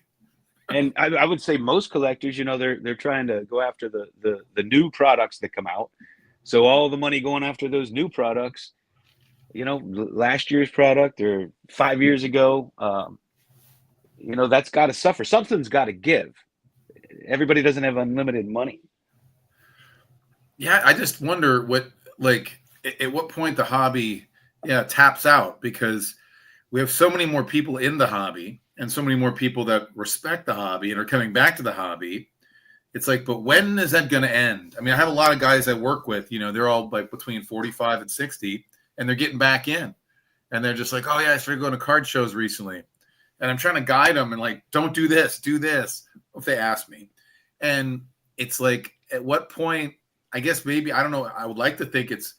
A: And I would say most collectors, they're trying to go after the new products that come out. So all the money going after those new products, last year's product or 5 years ago, that's got to suffer. Something's got to give. Everybody doesn't have unlimited money.
C: Yeah, I just wonder at what point the hobby taps out, because we have so many more people in the hobby and so many more people that respect the hobby and are coming back to the hobby. It's like, but when is that going to end? I mean, I have a lot of guys I work with, they're all like between 45 and 60, and they're getting back in. And they're just like, oh, yeah, I started going to card shows recently. And I'm trying to guide them and like, don't do this, if they ask me. And it's like, at what point, I guess maybe, I don't know, I would like to think is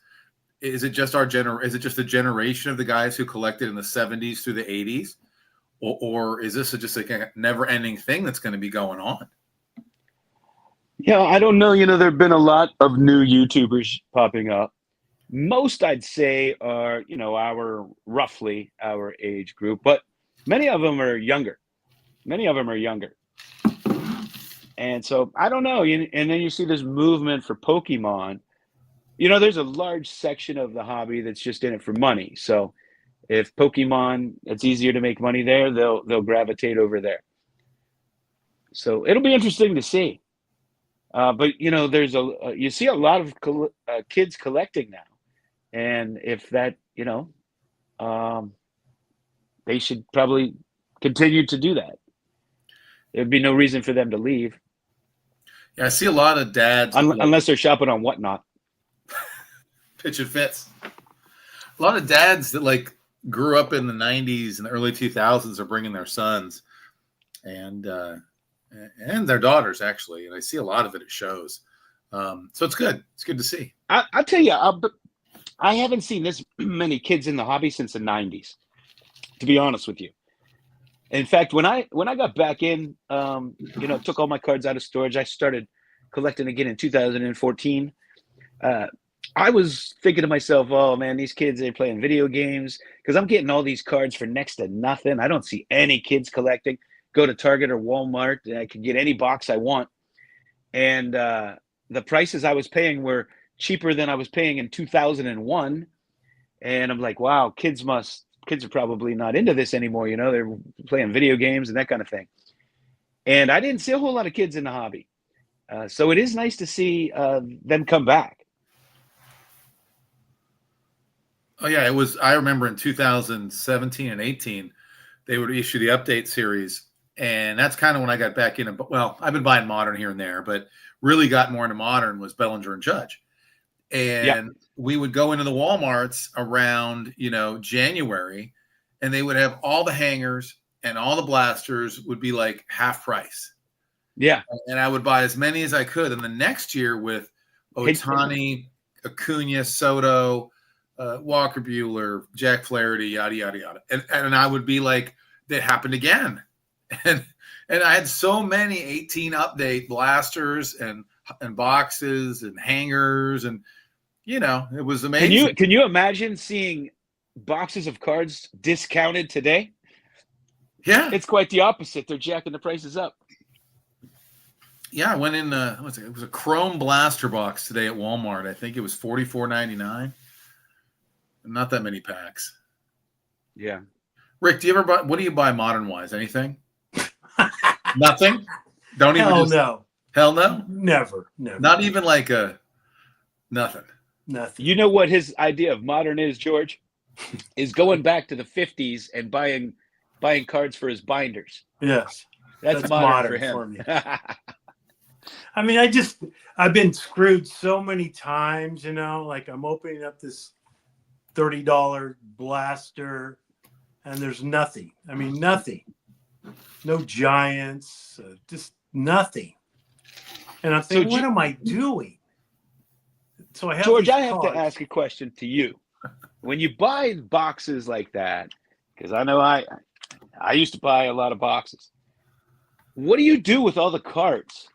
C: it just the generation of the guys who collected in the 70s through the 80s? Or is this just like a never-ending thing that's going to be going on?
A: Yeah, I don't know. There have been a lot of new YouTubers popping up. Most, I'd say, are, roughly our age group, but many of them are younger. And so I don't know. And then you see this movement for Pokemon. There's a large section of the hobby that's just in it for money. So if Pokemon, it's easier to make money there, they'll gravitate over there. So it'll be interesting to see. But there's you see a lot of kids collecting now, and if that they they should probably continue to do that. There'd be no reason for them to leave
C: Yeah, I see a lot of dads that, like,
A: unless they're shopping on Whatnot.
C: pitch and fits. A lot of dads that like grew up in the '90s and the early 2000s are bringing their sons and their daughters actually, and I see a lot of it at shows. So it's good. It's good to see.
A: I'll tell you, I haven't seen this many kids in the hobby since the '90s. To be honest with you. In fact, when I got back in, took all my cards out of storage, I started collecting again in 2014. I was thinking to myself, oh man, these kids, they're playing video games because I'm getting all these cards for next to nothing. I don't see any kids collecting. Go to Target or Walmart, and I can get any box I want. And the prices I was paying were cheaper than I was paying in 2001. And I'm like, wow, kids are probably not into this anymore. They're playing video games and that kind of thing. And I didn't see a whole lot of kids in the hobby. So it is nice to see them come back.
C: Oh yeah, it was. I remember in 2017 and 18, they would issue the update series, and that's kind of when I got back in. Well, I've been buying modern here and there, but really got more into modern was Bellinger and Judge. And we would go into the Walmarts around, January, and they would have all the hangers and all the blasters would be like half price.
A: Yeah.
C: And I would buy as many as I could. And the next year with Ohtani, Acuna, Soto, Walker Buehler, Jack Flaherty, yada, yada, yada. And I would be like, that happened again. And I had so many 18 update blasters and boxes and hangers and, it was amazing.
A: Can you imagine seeing boxes of cards discounted today?
C: Yeah.
A: It's quite the opposite. They're jacking the prices up.
C: Yeah, I went in, it was a Chrome Blaster box today at Walmart. I think it was $44.99. Not that many packs.
A: Yeah.
C: Rick, do you ever buy, what do you buy modern-wise? Anything? Nothing? Don't even
B: no.
C: Hell no?
B: Never.
C: Not even like nothing.
B: Nothing.
A: You know what his idea of modern is, George? Is going back to the 50s and buying cards for his binders.
B: Yes.
A: That's modern for him.
B: me. I mean, I've been screwed so many times, like I'm opening up this $30 blaster and there's nothing. I mean, nothing. No Giants, just nothing. And I'm thinking, what am I doing? So I have
A: George, I have
B: cards.
A: to ask a question to you. When you buy boxes like that, because I know I used to buy a lot of boxes. What do you do with all the cards?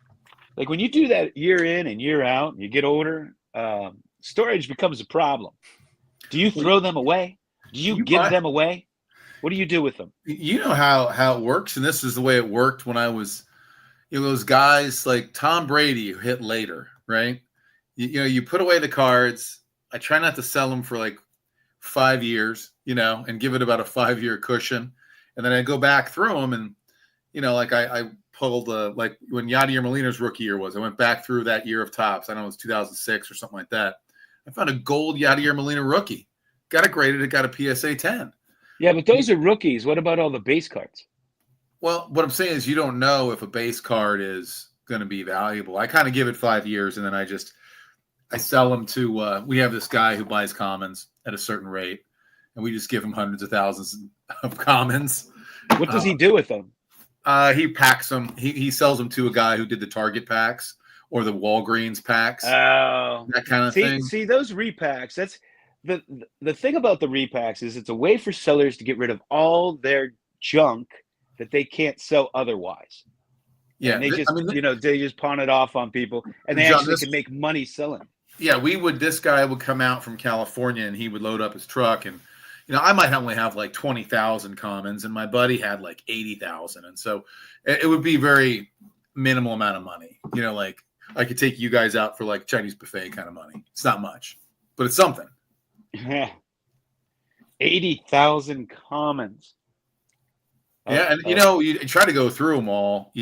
A: Like when you do that year in and year out, and you get older, storage becomes a problem. Do you throw them away? Do you give them away? What do you do with them?
C: You know how it works, and this is the way it worked when I was, those guys like Tom Brady who hit later, right? You put away the cards. I try not to sell them for like 5 years, and give it about a 5-year cushion. And then I go back through them and, like I pulled like when Yadier Molina's rookie year was, I went back through that year of tops. I don't know, it was 2006 or something like that. I found a gold Yadier Molina rookie. Got it graded. It got a PSA 10.
A: Yeah, but those are rookies. What about all the base cards?
C: Well, what I'm saying is you don't know if a base card is going to be valuable. I kind of give it 5 years, and then I sell them to we have this guy who buys commons at a certain rate, and we just give him hundreds of thousands of commons.
A: What does he do with them?
C: He packs them. He sells them to a guy who did the Target packs or the Walgreens packs.
A: Oh,
C: that kind of thing.
A: See those repacks. That's the thing about the repacks is it's a way for sellers to get rid of all their junk that they can't sell otherwise.
C: Yeah,
A: and they they just pawn it off on people, and they actually can make money selling.
C: Yeah, this guy would come out from California and he would load up his truck, and I might only have like 20,000 commons, and my buddy had like 80,000, and so it would be very minimal amount of money. Like I could take you guys out for like Chinese buffet kind of money. It's not much, but it's something.
A: 80,000 commons.
C: Yeah, and you try to go through them all,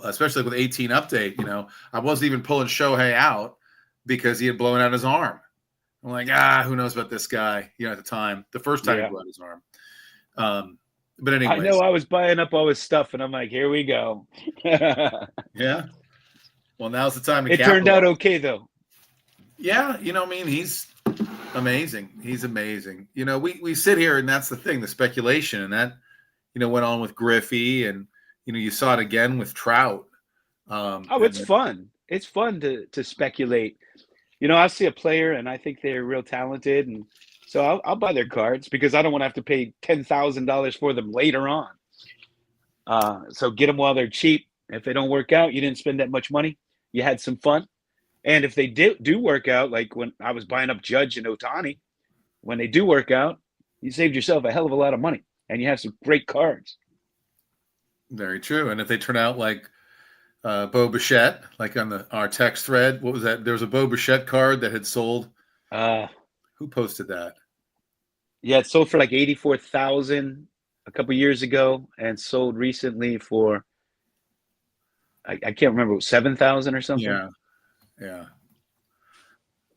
C: especially with 18 update. I wasn't even pulling Shohei out because he had blown out his arm. I'm like, who knows about this guy? At the time, the first time he blew out his arm. But
A: I know
C: anyways,
A: I was buying up all his stuff, and I'm like, here we go. It
C: yeah. Well, now's the time to
A: turned out
C: capitalize.
A: okay, though.
C: Yeah, I mean, he's amazing. He's amazing. We sit here, and that's the thing, the speculation, and that went on with Griffey, and you saw it again with Trout.
A: Oh, it's
C: And
A: fun. It's fun to speculate. I see a player, and I think they're real talented, and so I'll buy their cards because I don't want to have to pay $10,000 for them later on. So get them while they're cheap. If they don't work out, you didn't spend that much money. You had some fun. And if they do work out, like when I was buying up Judge and Otani, when they do work out, you saved yourself a hell of a lot of money, and you have some great cards.
C: very true. And if they turn out like Bo Bichette, like on our text thread, what was that? There was a Bo Bichette card that had sold.
A: Uh,
C: Who posted that?
A: yeah, it sold for like 84,000 a couple years ago, and sold recently for I can't remember, 7,000 or something.
C: Yeah, yeah.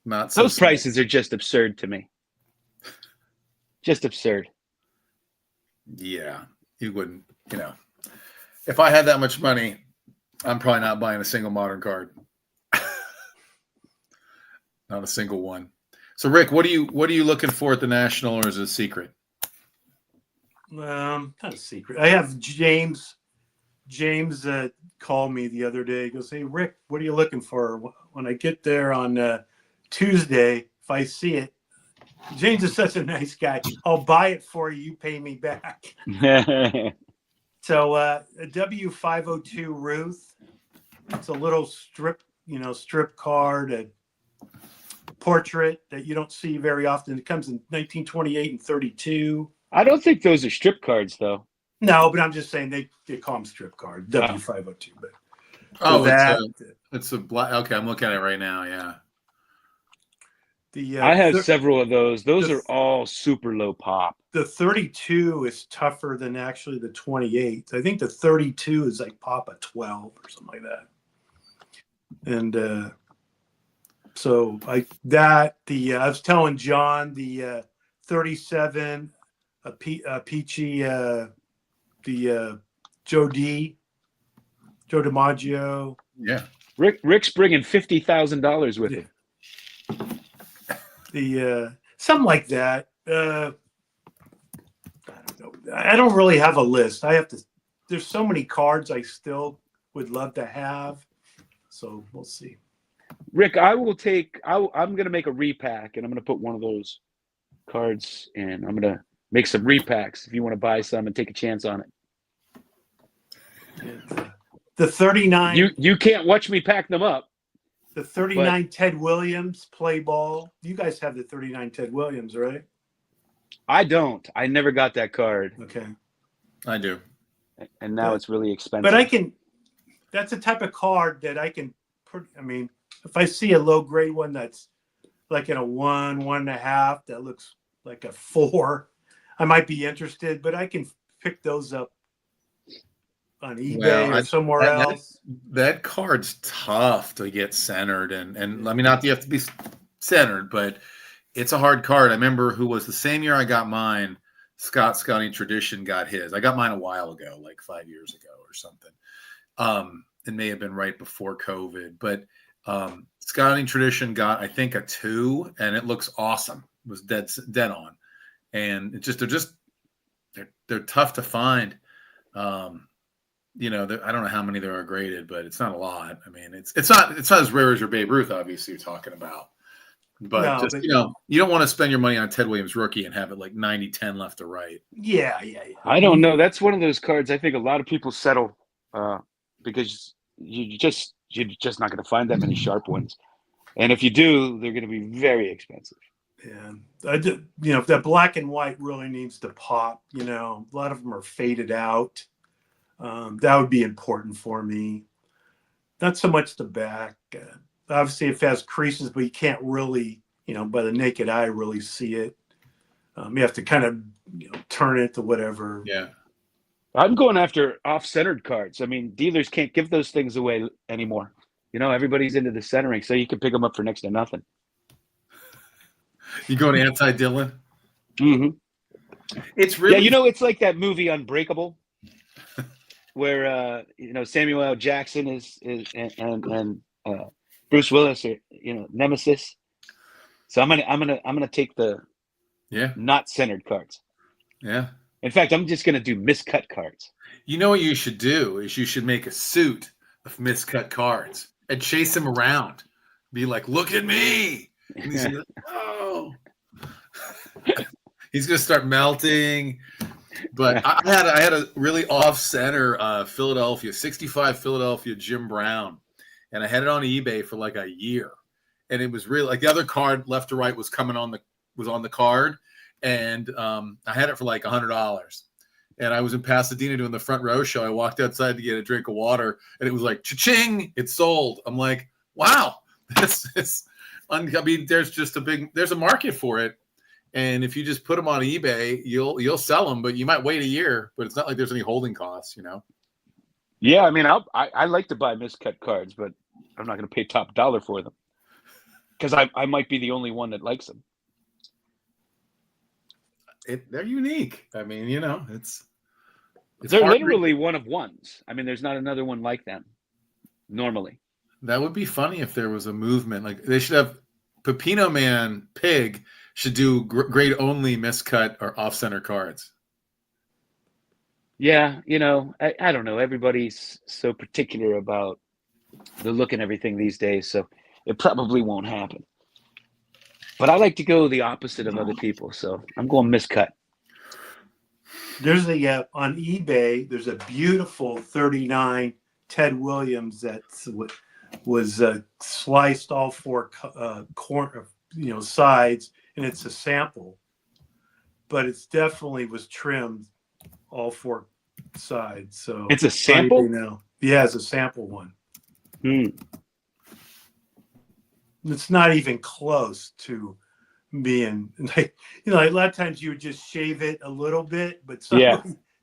C: Not so
A: Those
C: small.
A: prices are just absurd to me. Just absurd.
C: Yeah, you wouldn't. If I had that much money, I'm probably not buying a single modern card. Not a single one. So, Rick, what are you looking for at the National, or is it a secret?
B: Not a secret. I have James called me the other day. He goes, "Hey, Rick, what are you looking for?" When I get there on Tuesday, if I see it, James is such a nice guy. I'll buy it for you. You pay me back. So a W502 Ruth. It's a little strip card, a portrait that you don't see very often. It comes in 1928 and 32.
A: I don't think those are strip cards, though.
B: No, but I'm just saying they call them strip cards, W502. But
C: it's a black. Okay, I'm looking at it right now. Yeah.
A: I have several of those. Those are all super low pop.
B: The 32 is tougher than actually the 28. I think the 32 is like pop a 12 or something like that. And so I was telling John the 37 Peachy the Joe DiMaggio.
C: Yeah.
A: Rick's bringing $50,000 with him.
B: The something like that. I don't know. I don't really have a list. There's so many cards I still would love to have. So we'll see.
A: Rick, I'm going to make a repack, and I'm going to put one of those cards in. I'm going to make some repacks if you want to buy some and take a chance on it.
B: The 39.
A: You can't watch me pack them up.
B: The 39 Ted Williams play ball. You guys have the 39 Ted Williams, right?
A: I don't. I never got that card.
B: Okay.
C: I do.
A: And now it's really expensive.
B: But that's a type of card that I can put. I mean, if I see a low grade one that's like in a 1.5 that looks like a 4, I might be interested, but I can pick those up on eBay or somewhere else.
C: That card's tough to get centered, and I mean, not that you have to be centered, but it's a hard card. I remember who was the same year I got mine. Scotty Tradition got his. I got mine a while ago, like 5 years ago or something. It may have been right before COVID, but Scotty Tradition got, I think, a 2, and it looks awesome. It was dead on, and they're tough to find. I don't know how many there are graded, but it's not a lot. I mean, it's not as rare as your Babe Ruth, obviously, you're talking about. But you don't want to spend your money on Ted Williams rookie and have it like 90-10 left to right.
B: Yeah.
A: I don't know. That's one of those cards I think a lot of people settle because you're just not going to find that many sharp ones. And if you do, they're going to be very expensive.
B: Yeah. If that black and white really needs to pop, a lot of them are faded out. That would be important for me. Not so much the back. Obviously, if it has creases, but you can't really, by the naked eye, really see it. You have to kind of, turn it to whatever.
C: Yeah.
A: I'm going after off-centered cards. I mean, dealers can't give those things away anymore. Everybody's into the centering, so you can pick them up for next to nothing.
C: You going anti-Dylan?
A: Mm-hmm.
C: It's
A: Yeah,
C: really
A: it's like that movie Unbreakable, where Samuel L. Jackson is and Bruce Willis are Nemesis. So I'm gonna take the
C: yeah,
A: not centered cards.
C: yeah.
A: In fact, I'm just gonna do miscut cards.
C: You know what you should do is you should make a suit of miscut cards and chase him around. Be like, look at me. And he's gonna, oh, he's gonna start melting. But I had a really off center Philadelphia 65 Philadelphia Jim Brown, and I had it on eBay for like a year, and it was really like the other card left to right was on the card, and I had it for like $100. And I was in Pasadena doing the front row show. I walked outside to get a drink of water, and it was like, cha-ching, it's sold. I'm like, wow, I mean, there's a market for it. And if you just put them on eBay, you'll sell them, but you might wait a year, but it's not like there's any holding costs,
A: Yeah, I mean, I like to buy miscut cards, but I'm not going to pay top dollar for them because I might be the only one that likes them.
C: They're unique. I mean, it's
A: They're
C: hard
A: literally one of ones. I mean, there's not another one like them normally.
C: That would be funny if there was a movement. Like they should have Pepino Man Pig should do grade only miscut or off center cards.
A: Yeah, I don't know. Everybody's so particular about the look and everything these days, so it probably won't happen. But I like to go the opposite of other people, so I'm going miscut.
B: There's on eBay. There's a beautiful 39 Ted Williams that was sliced all four sides, and it's a sample, but it's definitely was trimmed all four sides. So
A: it's a sample
B: now. Yeah, it's a sample one.
A: Hmm.
B: It's not even close to being like a lot of times you would just shave it a little bit, but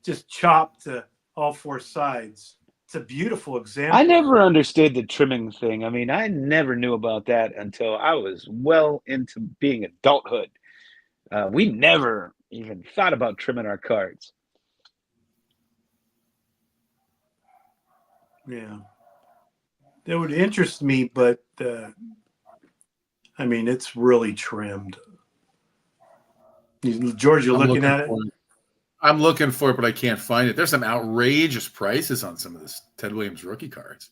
B: just chop to all four sides. It's a beautiful example.
A: I never understood the trimming thing. I mean, I never knew about that until I was well into being adulthood. We never even thought about trimming our cards.
B: Yeah, that would interest me, but I mean, it's really trimmed. George, you're looking at it?
C: I'm looking for it, but I can't find it. There's some outrageous prices on some of this Ted Williams rookie cards.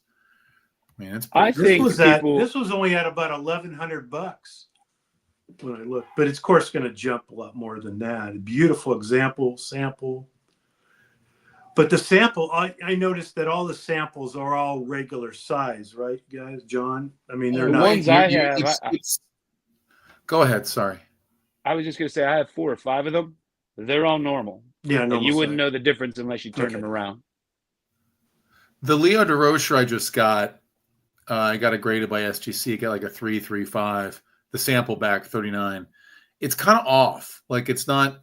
C: I mean,
B: this was only at about $1,100 when I looked, but it's of course going to jump a lot more than that. A beautiful sample. But the sample, I noticed that all the samples are all regular size, right, guys? John, I mean, they're not.
A: Ones I have.
C: Go ahead. Sorry.
A: I was just going to say I have 4 or 5 of them. They're all normal.
B: Yeah,
A: and you wouldn't know the difference unless you turned them around.
C: The Leo DeRocher I just got, I got it graded by SGC. I got like a 3.35. The sample back 39. It's kind of off. Like it's not.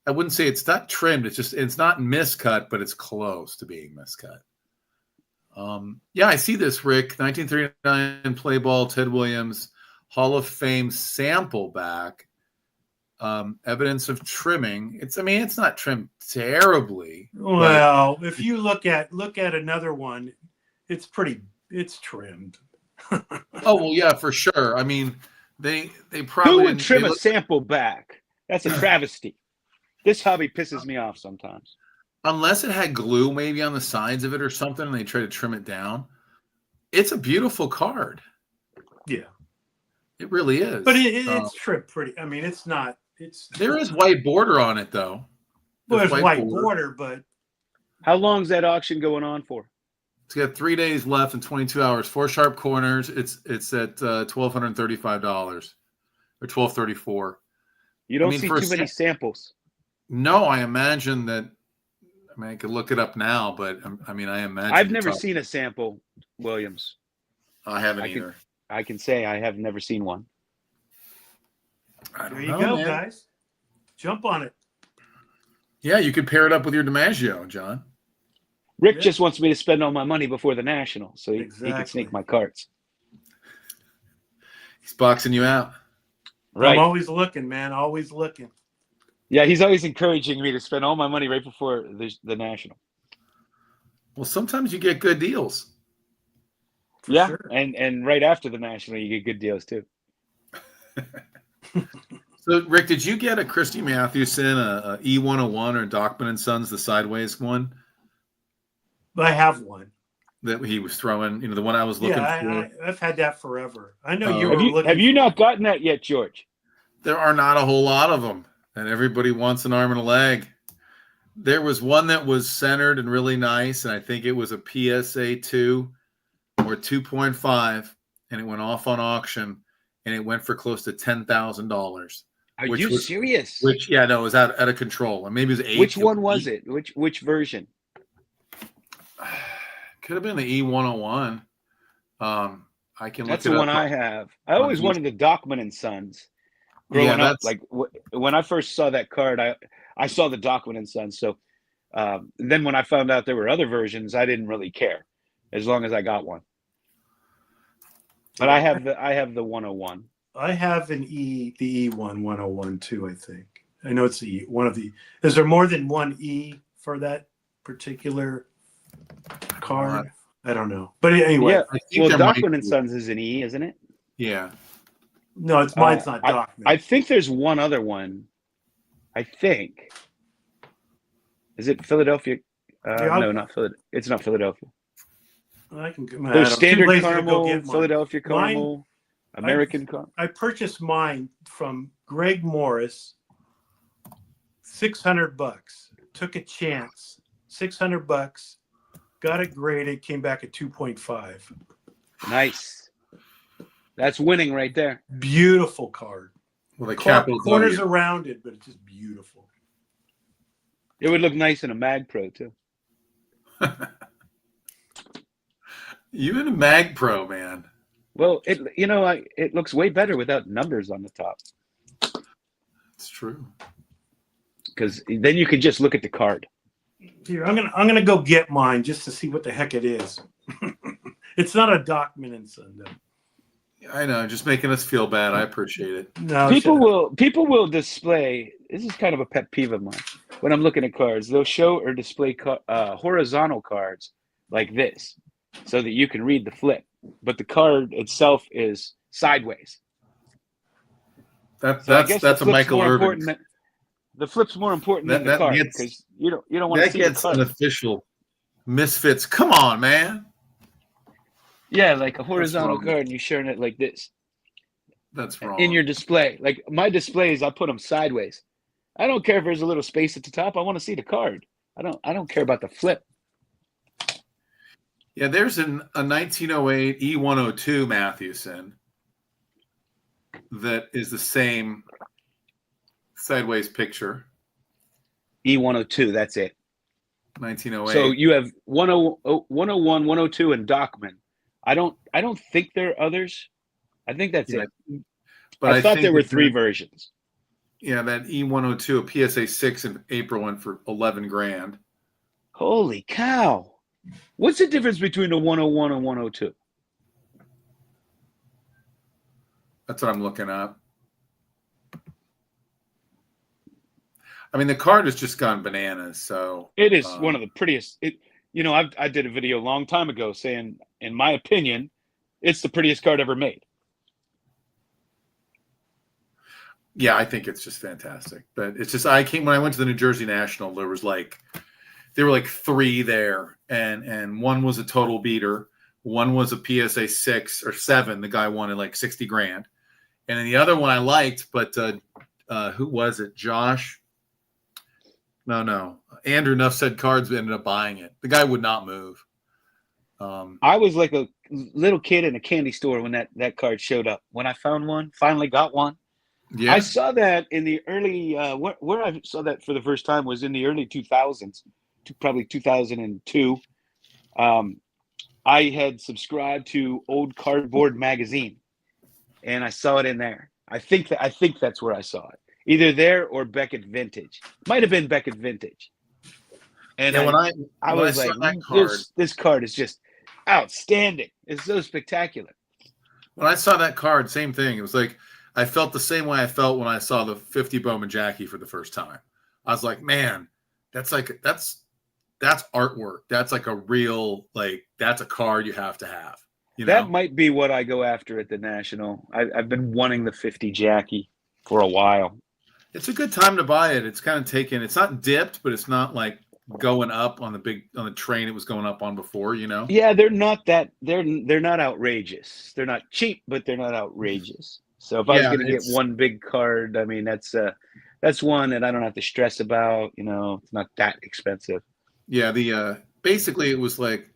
C: I wouldn't say it's not trimmed. It's not miscut, but it's close to being miscut. Yeah, I see this, Rick. 1939 play ball, Ted Williams, Hall of Fame sample back. Evidence of trimming. It's not trimmed terribly.
B: Well, if you look at another one, it's trimmed.
C: Oh well, yeah, for sure. I mean, they probably
A: who would trim a sample back? That's a travesty. This hobby pisses me off sometimes.
C: Unless it had glue maybe on the sides of it or something, and they try to trim it down. It's a beautiful card.
B: Yeah,
C: it really is.
B: But it's trimmed pretty. I mean, it's not.
C: There is white border on it though.
B: Well, there's white border, but
A: how long is that auction going on for?
C: It's got 3 days left and 22 hours. 4 sharp corners. It's at $1,235 or $1,234.
A: You don't see too many samples.
C: No, I imagine that. I mean, I could look it up now, but I imagine.
A: I've never seen a sample, Williams.
C: I haven't either.
A: I can say I have never seen one.
B: There you go, man. Guys. Jump on it.
C: Yeah, you could pair it up with your DiMaggio, John.
A: Rick just wants me to spend all my money before the National, so he can sneak my cards.
C: He's boxing you out.
B: Right. I'm always looking, man. Always looking.
A: Yeah, he's always encouraging me to spend all my money right before the National.
C: Well, sometimes you get good deals.
B: For
A: Yeah,
B: sure.
A: and right after the National, you get good deals too.
C: So, Rick, did you get a Christy Mathewson, a E101 or Dockman and Sons, the sideways one
B: But I have one.
C: that he was throwing? The one I was
B: Yeah,
C: looking for.
B: I've had that forever. I know you
C: Oh,
A: Have
B: were
A: you have
B: looking
A: you
B: for
A: not
B: one.
A: gotten that yet, George?
C: there are not a whole lot of them, and everybody wants an arm and a leg. There was one that was centered and really nice, and I think it was a PSA 2 or 2.5, and it went off on auction, and it went for close to $10,000,
A: Are
C: which
A: you
C: was
A: serious?
C: yeah, no, it was out of control, and maybe it was
A: Which
C: eight.
A: one was it? Which version?
C: Could have been the E101. I can look
A: That's the
C: it up
A: one I have. I
C: on
A: always
C: eBay.
A: wanted the Dockman and Sons
C: Yeah,
A: growing up.
C: that's
A: Like when I first saw that card, I saw the Dockman and Sons. So then when I found out there were other versions, I didn't really care as long as I got one. But
B: Yeah,
A: I have the 101.
B: I have the E1 101 too, I think. I know it's the one of the. Is there more than one E for that particular card? I don't know. But anyway,
A: Yeah.
C: I think
A: Well,
C: there might
A: Dockman and
C: be.
A: Sons is an E, isn't it?
C: Yeah.
B: no, it's mine's not
A: I
B: Document.
A: think there's one other one. I think. Is it Philadelphia?
B: Yeah,
A: No, not Philadelphia. It's not Philadelphia.
B: I can.
A: There's
B: I'm too
A: standard
B: lazy to go
A: caramel,
B: get mine.
A: Philadelphia
B: Mine,
A: caramel,
B: I
A: American caramel.
B: I purchased mine from Greg Morris, $600. Took a chance, $600. Got it graded, came back at 2.5.
A: Nice. That's winning right there.
B: Beautiful card.
C: Well, the capital
B: Corners
C: W.
B: are rounded, but it's just beautiful.
A: It would look nice in a Mag Pro too.
C: You in a Mag Pro, man.
A: Well, it looks way better without numbers on the top
C: It's true.
A: because then you can just look at the card.
B: Here, I'm gonna go get mine just to see what the heck it is. It's not a Dockman and Son, though.
C: I know, just making us feel bad. I appreciate it.
B: No,
A: People will display. This is kind of a pet peeve of mine. When I'm looking at cards, they'll show or display horizontal cards like this, so that you can read the flip. But the card itself is sideways. So I guess
C: That's a Michael Irvin.
A: The flip's more important than the card because you don't want to see the card.
C: That gets an official misfits. Come on, man.
A: Yeah, like a horizontal card, and you're showing it like this
C: That's wrong.
A: in your display. Like my displays, I put them sideways. I don't care if there's a little space at the top. I want to see the card. I don't care about the flip.
C: Yeah, there's a 1908 E102 Mathewson that is the same sideways picture.
A: E102, that's it.
C: 1908.
A: So you have 101, 102, and Dockman. I don't think there are others. I think that's it.
C: But
A: I thought
C: think
A: there were three versions.
C: Yeah, that E102, a PSA 6 in April went for 11 grand.
A: Holy cow. What's the difference between a 101 and 102?
C: That's what I'm looking at. I mean, the card has just gone bananas. So
A: it is one of the prettiest. I did a video a long time ago saying, in my opinion, it's the prettiest card ever made.
C: Yeah, I think it's just fantastic. But it's just when I went to the New Jersey National, there were like three there, and one was a total beater, one was a PSA 6 or 7. The guy wanted like 60 grand, and then the other one I liked, but who was it? Josh? No. Andrew Nuff said Cards ended up buying it. The guy would not move.
A: I was like a little kid in a candy store when that card showed up. When I found one, finally got one.
C: Yeah.
A: I saw that in the early where I saw that for the first time was in the early 2000s, probably 2002. I had subscribed to Old Cardboard magazine, and I saw it in there. I think that's where I saw it. Either there or Beckett Vintage. Might have been Beckett Vintage. And
C: yeah, when
A: I was like, this card is just outstanding. It's so spectacular.
C: When I saw that card, same thing. It was like I felt the same way I felt when I saw the 50 Bowman Jackie for the first time. I was like, man, that's artwork. That's like a real, like, that's a card you have to have, you
A: That
C: know?
A: might be what I go after at the National. I've been wanting the 50 Jackie for a while.
C: It's a good time to buy it. It's kind of taken, it's not dipped, but it's not like going up on the train it was going up on before, you know?
A: Yeah, they're not outrageous. They're not cheap, but they're not outrageous. So if I was
C: Yeah,
A: going to get one big card, I mean that's one that I don't have to stress about. You know, it's not that expensive.
C: yeah. The basically it was like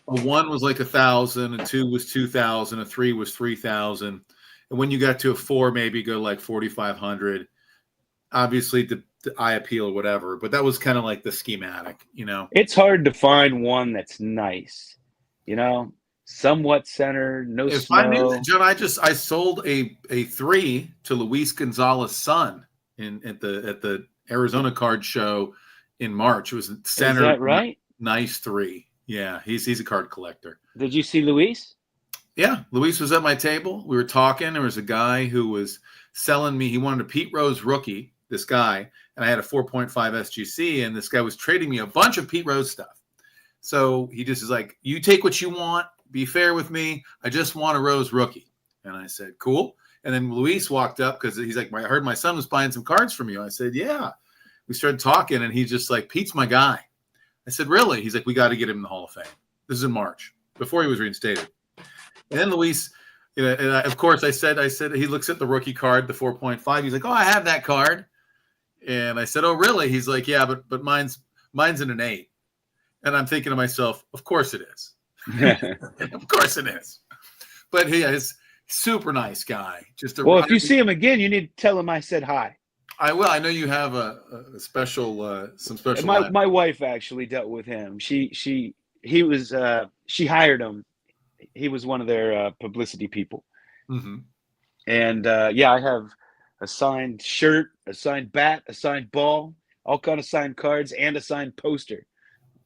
C: a one was like 1,000, a two was 2,000, a three was 3,000, and when you got to a four, maybe go like 4,500. Obviously, the eye appeal or whatever, but that was kind of like the schematic, you know.
A: It's hard to find one that's nice. You know, somewhat centered, no
C: If I knew that,
A: snow.
C: John, I sold a three to Luis Gonzalez's son in at the Arizona card show in March. It was
A: Is
C: centered,
A: that right?
C: nice three. Yeah, he's a card collector.
A: Did you see Luis?
C: Yeah, Luis was at my table. We were talking. There was a guy who was selling me. He wanted a Pete Rose rookie, this guy, and I had a 4.5 SGC, and this guy was trading me a bunch of Pete Rose stuff. So he just is like, you take what you want. Be fair with me. I just want a Rose rookie. And I said, cool. And then Luis walked up because he's like, I heard my son was buying some cards from you. I said, yeah. We started talking, and he's just like, Pete's my guy. I said, really? He's like, we got to get him in the Hall of Fame. This is in March, before he was reinstated. And then Luis, you know, and of course, I said, he looks at the rookie card, the 4.5. He's like, oh, I have that card. And I said, oh, really? He's like, yeah, but mine's in an 8. And I'm thinking to myself, of course it is. Of course it is. But he is super nice guy.
A: Well, if you see him again, you need to tell him I said hi.
C: I will. I know you have a special, some special.
A: My wife actually dealt with him. She hired him. He was one of their publicity people.
C: Mm-hmm.
A: And yeah, I have a signed shirt, a signed bat, a signed ball, all kind of signed cards, and a signed poster.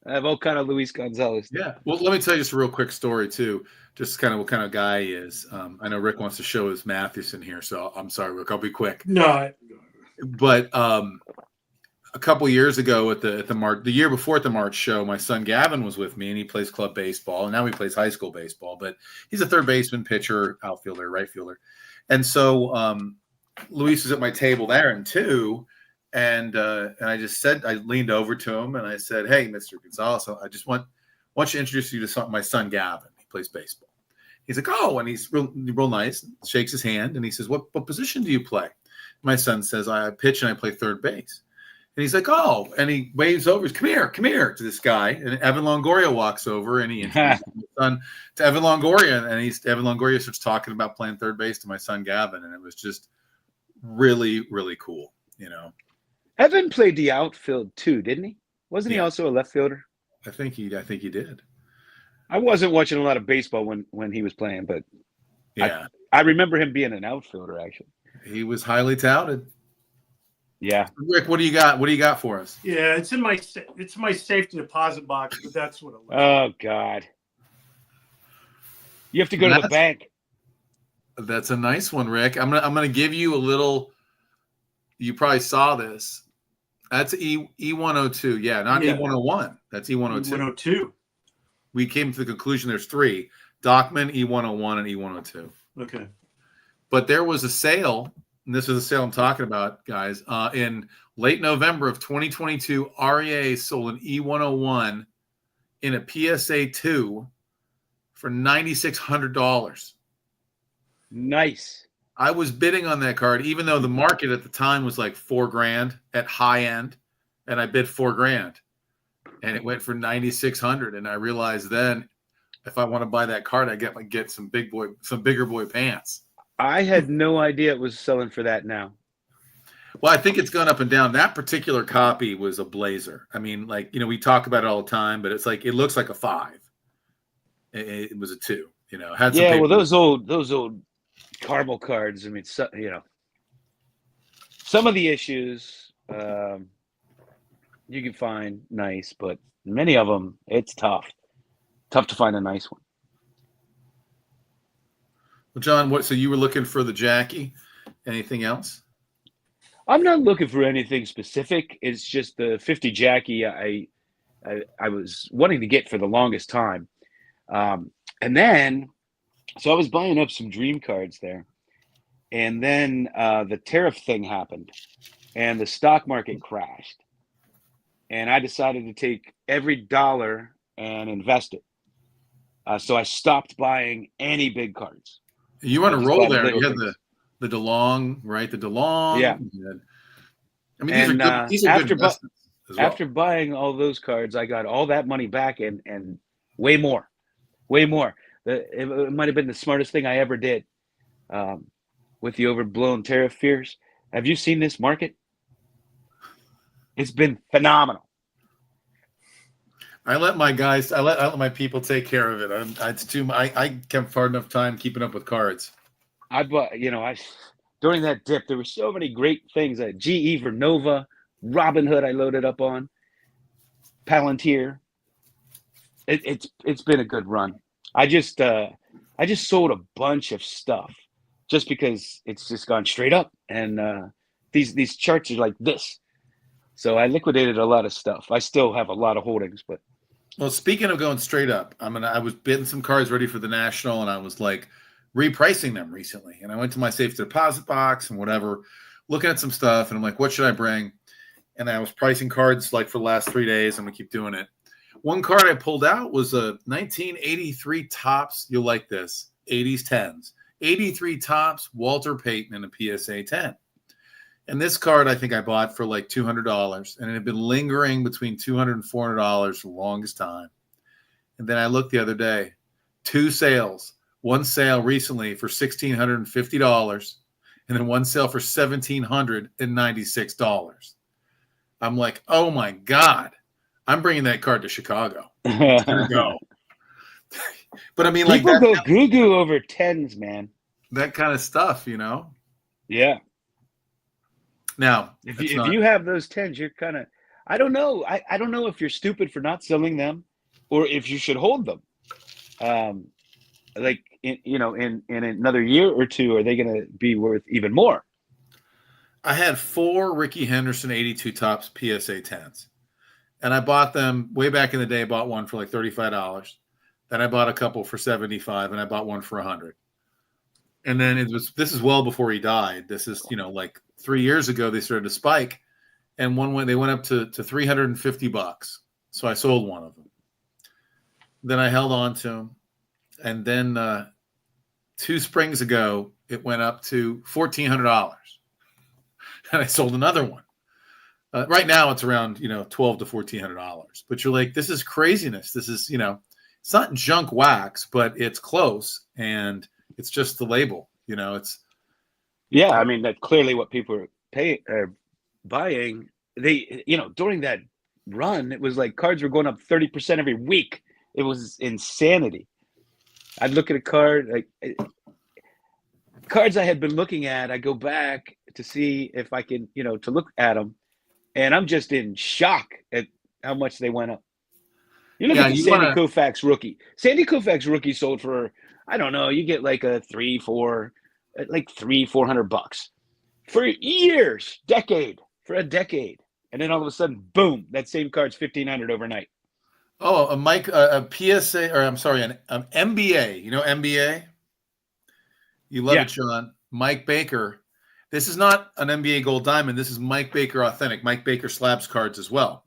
A: I have all kind of Luis Gonzalez.
C: Yeah. Well, let me tell you just a real quick story too. Just kind of what kind of guy he is. I know Rick wants to show his Mathewson here, so I'm sorry, Rick. I'll be quick.
B: No.
C: But a couple years ago at the March, the year before at the March show, my son Gavin was with me, and he plays club baseball, and now he plays high school baseball. But he's a third baseman, pitcher, outfielder, right fielder, and so Luis was at my table there in two, and I just said, I leaned over to him and I said, "Hey, Mr. Gonzalez, I just want you to introduce you to my son Gavin. He plays baseball." He's like, "Oh," and he's real nice, shakes his hand, and he says, "What position do you play?" My son says, "I pitch and I play third base." And he's like, "Oh," and he waves over, "Come here," to this guy. And Evan Longoria walks over and he introduces my son to Evan Longoria. And Evan Longoria starts talking about playing third base to my son Gavin. And it was just really, really cool, you know.
A: Evan played the outfield too, didn't he? Wasn't he
C: Yeah.
A: also a left fielder?
C: I think he did.
A: I wasn't watching a lot of baseball when he was playing, but
C: Yeah.
A: I remember him being an outfielder actually.
C: He was highly touted.
A: Yeah.
C: Rick, what do you got? What do you got for us?
B: Yeah, it's in my safety deposit box, but that's what it looks like.
A: Oh God. You have to go to the bank.
C: That's a nice one, Rick. I'm gonna give you a little. You probably saw this. That's E102. Yeah, not E101. That's E102.
B: E102.
C: We came to the conclusion there's 3: Dockman, E101, and E102.
B: Okay.
C: But there was a sale, and this is the sale I'm talking about, guys. In late November of 2022, REA sold an E101 in a PSA 2 for $9,600.
A: Nice.
C: I was bidding on that card, even though the market at the time was like $4,000 at high end, and I bid $4,000, and it went for $9,600. And I realized then, if I want to buy that card, I get some bigger boy pants.
A: I had no idea it was selling for that now.
C: Well, I think it's gone up and down. That particular copy was a blazer. I mean, like, you know, we talk about it all the time, but it's like, it looks like a 5. It was a 2. You know, had some
A: Yeah,
C: paper.
A: well, those old caramel cards. I mean, you know, some of the issues you can find nice, but many of them it's tough to find a nice one.
C: Well, John, what? So you were looking for the Jackie? Anything else?
A: I'm not looking for anything specific. It's just the 50 Jackie I was wanting to get for the longest time. And then, so I was buying up some dream cards there. And then the tariff thing happened and the stock market crashed. And I decided to take every dollar and invest it. So I stopped buying any big cards.
C: You were on
A: I
C: a
A: just
C: roll
A: bought
C: there.
A: little
C: You had
A: things.
C: the DeLong, right? The
A: Yeah.
C: DeLong. I mean, these are
A: And
C: good. These are good investments as well.
A: after buying all those cards, I got all that money back and way more, way more. It might have been the smartest thing I ever did with the overblown tariff fears. Have you seen this market? It's been phenomenal.
C: I let my guys. I let my people take care of it. It's too. I kept hard enough time keeping up with cards.
A: I bought, during that dip, there were so many great things. GE Vernova, Robinhood, I loaded up on Palantir. It's been a good run. I just sold a bunch of stuff just because it's just gone straight up, and these charts are like this. So I liquidated a lot of stuff. I still have a lot of holdings, but
C: Well, speaking of going straight up, I was bidding some cards ready for the National, and I was like repricing them recently. And I went to my safe deposit box and whatever, looking at some stuff, and I'm like, what should I bring? And I was pricing cards like for the last 3 days. I'm gonna keep doing it. One card I pulled out was a 1983 Topps. You'll like this. 80s 10s. 83 Topps Walter Payton in a PSA 10. And this card I think I bought for like $200, and it had been lingering between $200 and $400 for the longest time. And then I looked the other day, 2 sales. One sale recently for $1,650, and then one sale for $1,796. I'm like, oh my God, I'm bringing that card to Chicago. It's gonna go. But I mean, like
A: people go goo goo over tens, man.
C: that kind of stuff,
A: Yeah.
C: Now,
A: If
C: it's
A: if
C: not.
A: you have those tens, you're kind of, I don't know. I don't know if you're stupid for not selling them, or if you should hold them. Um, like in another year or two, are they going to be worth even more?
C: I had 4 Ricky Henderson 82 Topps PSA 10s, and I bought them way back in the day. I bought one for like $35. Then I bought a couple for $75, and I bought one for $100. And then this is well before he died. This is, like 3 years ago, they started to spike, and they went up to $350. So I sold one of them. Then I held on to them. And then 2 springs ago, it went up to $1,400. And I sold another one. Right now it's around, $1,200 to $1,400. But you're like, this is craziness. This is, it's not junk wax, but it's close. And it's just the label, it's.
A: Yeah, I mean that's clearly what people are buying. They, during that run, it was like cards were going up 30% every week. It was insanity. I'd look at a card, like cards I had been looking at. I go back to see if I can, to look at them, and I'm just in shock at how much they went up. You look
C: Yeah,
A: at the
C: you
A: Sandy
C: want to.
A: Koufax rookie. Sandy Koufax rookie sold for, I don't know, you get like a like 400 bucks for years, for a decade, and then all of a sudden, boom, that same card's 1,500 overnight.
C: Oh, a PSA, or I'm sorry, an MBA. MBA? You love
A: Yeah.
C: it, Sean. Mike Baker. This is not an NBA Gold Diamond. This is Mike Baker Authentic. Mike Baker slabs cards as well.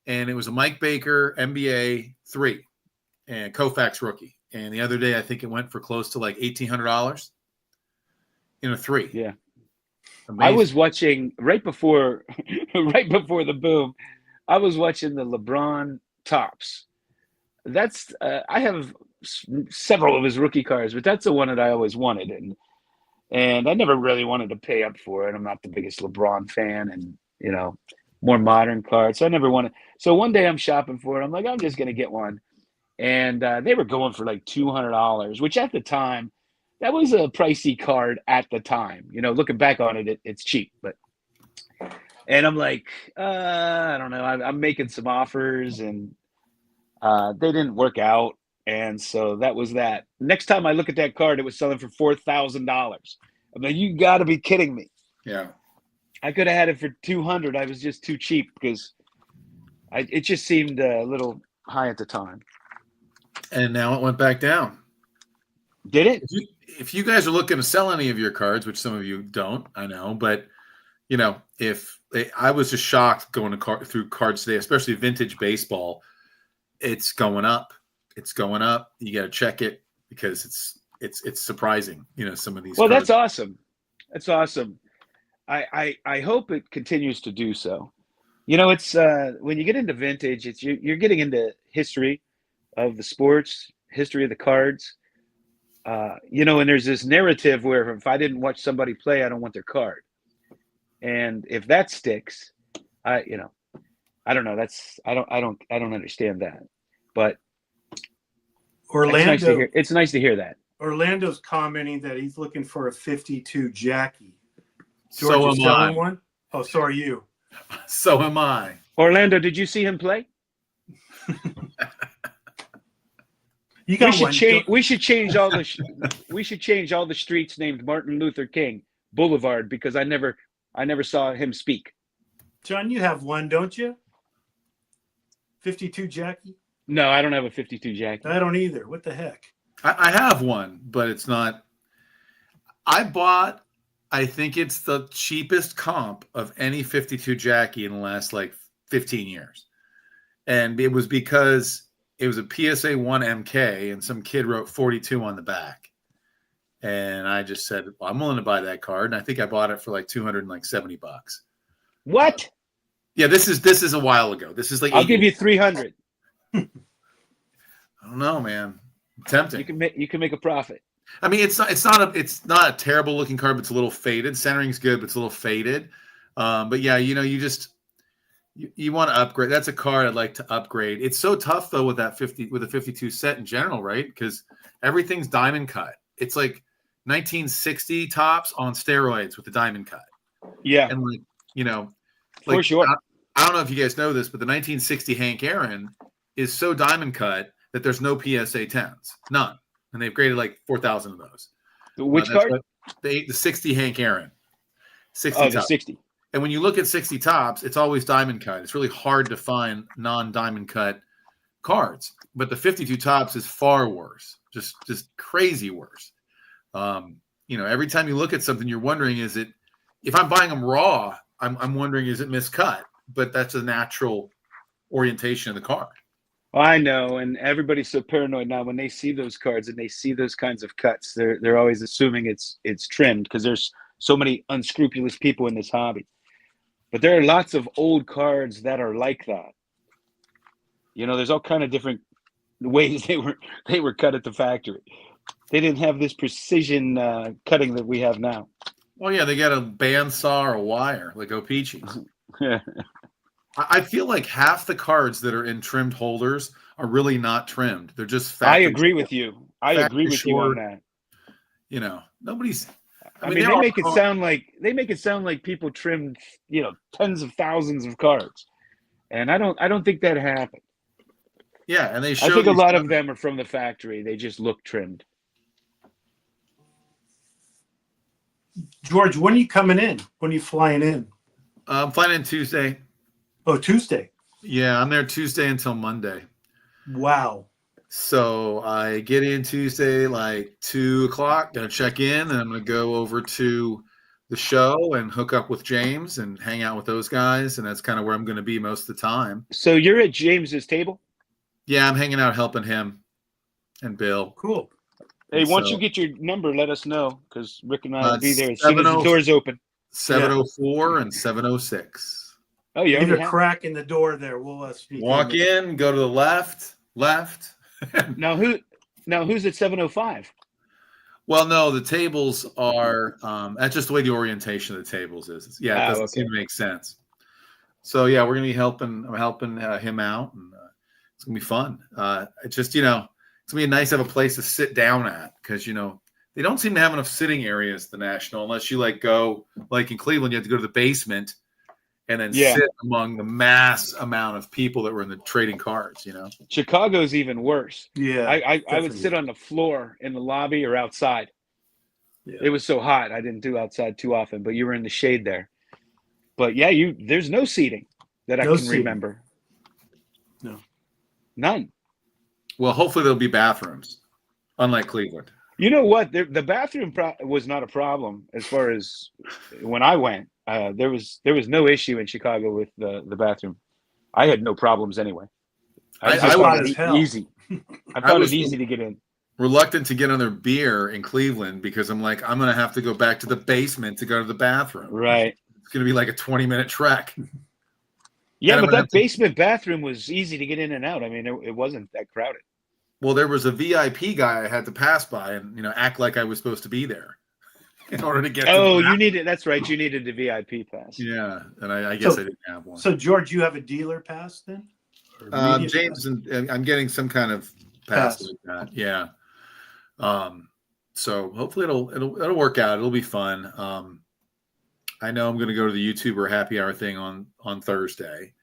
C: And it was a Mike Baker NBA 3 and Koufax rookie. And the other day, I think it went for close to like $1,800 in a 3.
A: Yeah.
C: Amazing.
A: I was watching right before the boom. I was watching the LeBron Tops. That's I have several of his rookie cards, but that's the one that I always wanted, and I never really wanted to pay up for it. I'm not the biggest LeBron fan, and more modern cards. So I never wanted. So one day I'm shopping for it. I'm like, I'm just gonna get one, and they were going for like $200, which at the time, that was a pricey card at the time. Looking back on it, it's cheap, but. And I'm like, I don't know. I'm making some offers, and they didn't work out. And so that was that. Next time I look at that card, it was selling for $4,000. I'm like, you got to be kidding me.
C: Yeah.
A: I could have had it for 200. I was just too cheap because it just seemed a little high at the time.
C: And now it went back down.
A: Did it?
C: If you guys are looking to sell any of your cards, which some of you don't, I know, but I was just shocked going through cards today, especially vintage baseball. It's going up. It's going up. You got to check it because it's surprising. Some of these.
A: Well,
C: cards.
A: that's awesome. That's awesome. I hope it continues to do so. It's when you get into vintage, you're getting into history of the sports, history of the cards. And there's this narrative where if I didn't watch somebody play, I don't want their card. And if that sticks, I don't know. I don't understand that. But
B: Orlando,
A: it's nice to hear that.
B: Orlando's commenting that he's looking for a 52 Jackie.
C: So
B: George is selling
C: I.
B: one? Oh, so are you.
C: So am I.
A: Orlando, did you see him play?
B: You got
A: we should change all the streets named Martin Luther King Boulevard because I never saw him speak.
B: John, you have one, don't you? 52 Jackie?
A: No, I don't have a 52 Jackie.
B: I don't either. What the heck?
C: I have one, but it's not. I think it's the cheapest comp of any 52 Jackie in the last 15 years. And it was because it was a PSA 1 MK and some kid wrote 42 on the back. And I just said, well, I'm willing to buy that card. And I think I bought it for $270.
A: What?
C: Yeah, this is a while ago. This is
A: I'll give you 300.
C: I don't know, man. Tempting.
A: You can make a profit.
C: I mean, it's not a terrible looking card, but it's a little faded. Centering's good, but it's a little faded. But yeah, you want to upgrade. That's a card I'd like to upgrade. It's so tough though with the 52 set in general, right? Because everything's diamond cut. It's like 1960 tops on steroids with the diamond cut.
A: Yeah,
C: and
A: for sure.
C: I don't know if you guys know this, but the 1960 Hank Aaron is so diamond cut that there's no PSA 10s, none. And they've graded 4,000 of those.
A: Which card?
C: The 60 Hank Aaron. 60
A: the
C: top.
A: 60.
C: And when you look at 60 tops, it's always diamond cut. It's really hard to find non-diamond cut cards. But the 52 tops is far worse, just crazy worse. Every time you look at something, you're wondering, if I'm buying them raw, I'm wondering, is it miscut? But that's a natural orientation of the card.
A: Well, I know, and everybody's so paranoid now when they see those cards and they see those kinds of cuts. They're always assuming it's trimmed because there's so many unscrupulous people in this hobby. But there are lots of old cards that are like that. There's all kind of different ways they were cut at the factory. They didn't have this precision cutting that we have now.
C: Well, yeah, they got a bandsaw or a wire like O-Pee-Chees. I feel like half the cards that are in trimmed holders are really not trimmed. They're just
A: I agree with you. I agree with you on that.
C: Nobody's.
A: I mean, they make it sound like people trimmed, tens of thousands of cards, and I don't think that happened.
C: Yeah, and they show.
A: I think a lot of them are from the factory. They just look trimmed.
B: George, when are you coming in? When are you flying in?
C: I'm flying in Tuesday.
B: Oh, Tuesday.
C: Yeah, I'm there Tuesday until Monday.
B: Wow.
C: So I get in Tuesday 2:00, gonna check in, and I'm gonna go over to the show and hook up with James and hang out with those guys, and that's kind of where I'm gonna be most of the time.
A: So you're at James's table?
C: Yeah, I'm hanging out helping him and Bill.
B: Cool.
A: Hey, once you get your number, let us know because Rick and I will be there as soon as the doors open.
C: 704 and 706.
A: Oh, yeah.
B: There's a crack in the door there. We'll speak.
C: Walk in, go to the left.
A: Now who's at 705?
C: Well, no, the tables are that's just the way the orientation of the tables is. Yeah, it doesn't seem to make sense. So yeah, we're gonna be helping him out, and it's gonna be fun. It's just it's gonna be nice to have a place to sit down at because they don't seem to have enough sitting areas at the National unless you go in Cleveland, you have to go to the basement and then
A: Yeah.
C: sit among the mass amount of people that were in the trading cards, you know?
A: Chicago's even worse.
B: Yeah,
A: I would sit
B: definitely.
A: on the floor in the lobby or outside.
B: Yeah.
A: It was so hot. I didn't do outside too often, but you were in the shade there. But yeah, there's no seating that I
B: No
A: can
B: seating.
A: remember.
B: No.
A: None.
C: Well, hopefully there'll be bathrooms, unlike Cleveland.
A: You know what? The bathroom was not a problem as far as when I went. There was no issue in Chicago with the bathroom. I had no problems anyway. I,
B: It's
A: I
C: I
B: just
A: found
B: hot
A: it
B: as
C: was
B: hell.
A: easy. I
C: I
A: found it
C: was
A: easy to get in.
C: reluctant to get another beer in Cleveland because I'm like, I'm going to have to go back to the basement to go to the bathroom.
A: Right.
C: It's going to be like a 20-minute trek.
A: Yeah,
C: And I'm
A: but
C: going to have
A: that
C: to,
A: basement bathroom was easy to get in and out. I mean, it wasn't that crowded.
C: well, there was a VIP guy I had to pass by and, act like I was supposed to be there in order to get to the
A: Oh, you
C: bathroom.
A: needed. That's right. You needed the VIP pass.
C: Yeah. And I guess I didn't have one.
B: So George, you have a dealer pass then? Or media
C: James, and I'm getting some kind of pass like that. Yeah. So hopefully it'll work out. It'll be fun. I know I'm going to go to the YouTuber happy hour thing on Thursday.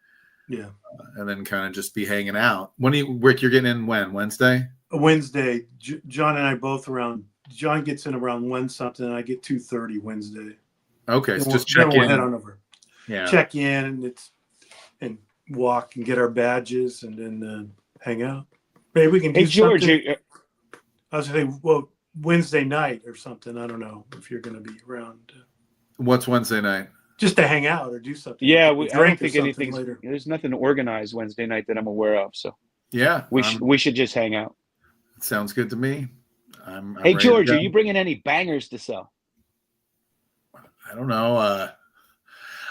B: Yeah.
C: And then kind of just be hanging out. Rick, you're getting in when? Wednesday?
B: A Wednesday. John and I both around. John gets in around 1 something. And I get 2:30 Wednesday.
C: Okay, so just
B: then
C: check
B: we'll
C: in.
B: head on over.
C: Yeah.
B: Check in and walk and get our badges and then hang out. Maybe we can do
A: Hey, George,
B: something. I was going to say, well, Wednesday night or something. I don't know if you're going to be around.
C: What's Wednesday night?
B: Just to hang out or do something.
A: yeah,
B: A
A: I don't
B: drink or
A: think
B: something
A: anything's.
B: later.
A: There's nothing organized Wednesday night that I'm aware of. So
C: Yeah.
A: we should just hang out.
C: Sounds good to me. I'm
A: Hey,
C: ready to
A: George,
C: go.
A: are you bringing any bangers to sell?
C: I don't know.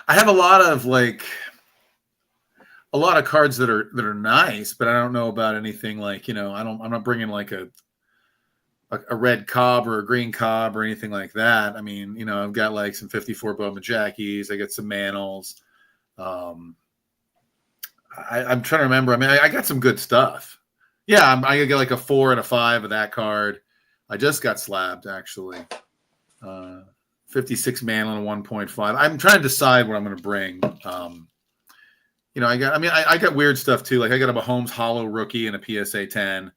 C: I have a lot of cards that are nice, but I don't know about anything like, I'm not bringing like a red cob or a green cob or anything like that. I mean, I've got like some 54 Bowman Jackies. I got some Manals. I'm trying to remember. I mean, I got some good stuff. Yeah, I get like a 4 and a 5 of that card. I just got slabbed actually. 56 Manlin and 1.5. I'm trying to decide what I'm going to bring. I got weird stuff too. Like I got a Mahomes Hollow rookie and a PSA 10.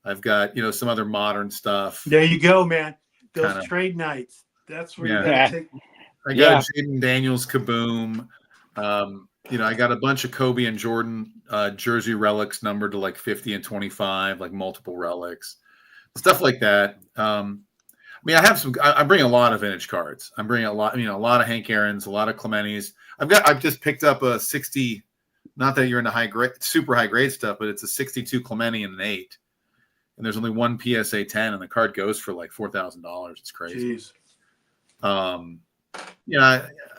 C: I've got, some other modern stuff.
B: There you go, man. Those
C: Kinda.
B: trade nights. That's where
C: Yeah.
B: you got to take.
C: I got Jaden Daniels Kaboom. I got a bunch of Kobe and Jordan jersey relics numbered to like 50 and 25, like multiple relics, stuff like that. I have some. I'm bringing a lot of vintage cards. I'm bringing a lot of Hank Aaron's, a lot of Clementi's. I've just picked up a 60. Not that you're into super high grade stuff, but it's a 62 Clementi and an 8. And there's only one PSA 10, and the card goes for like $4,000. It's crazy.
B: Jeez.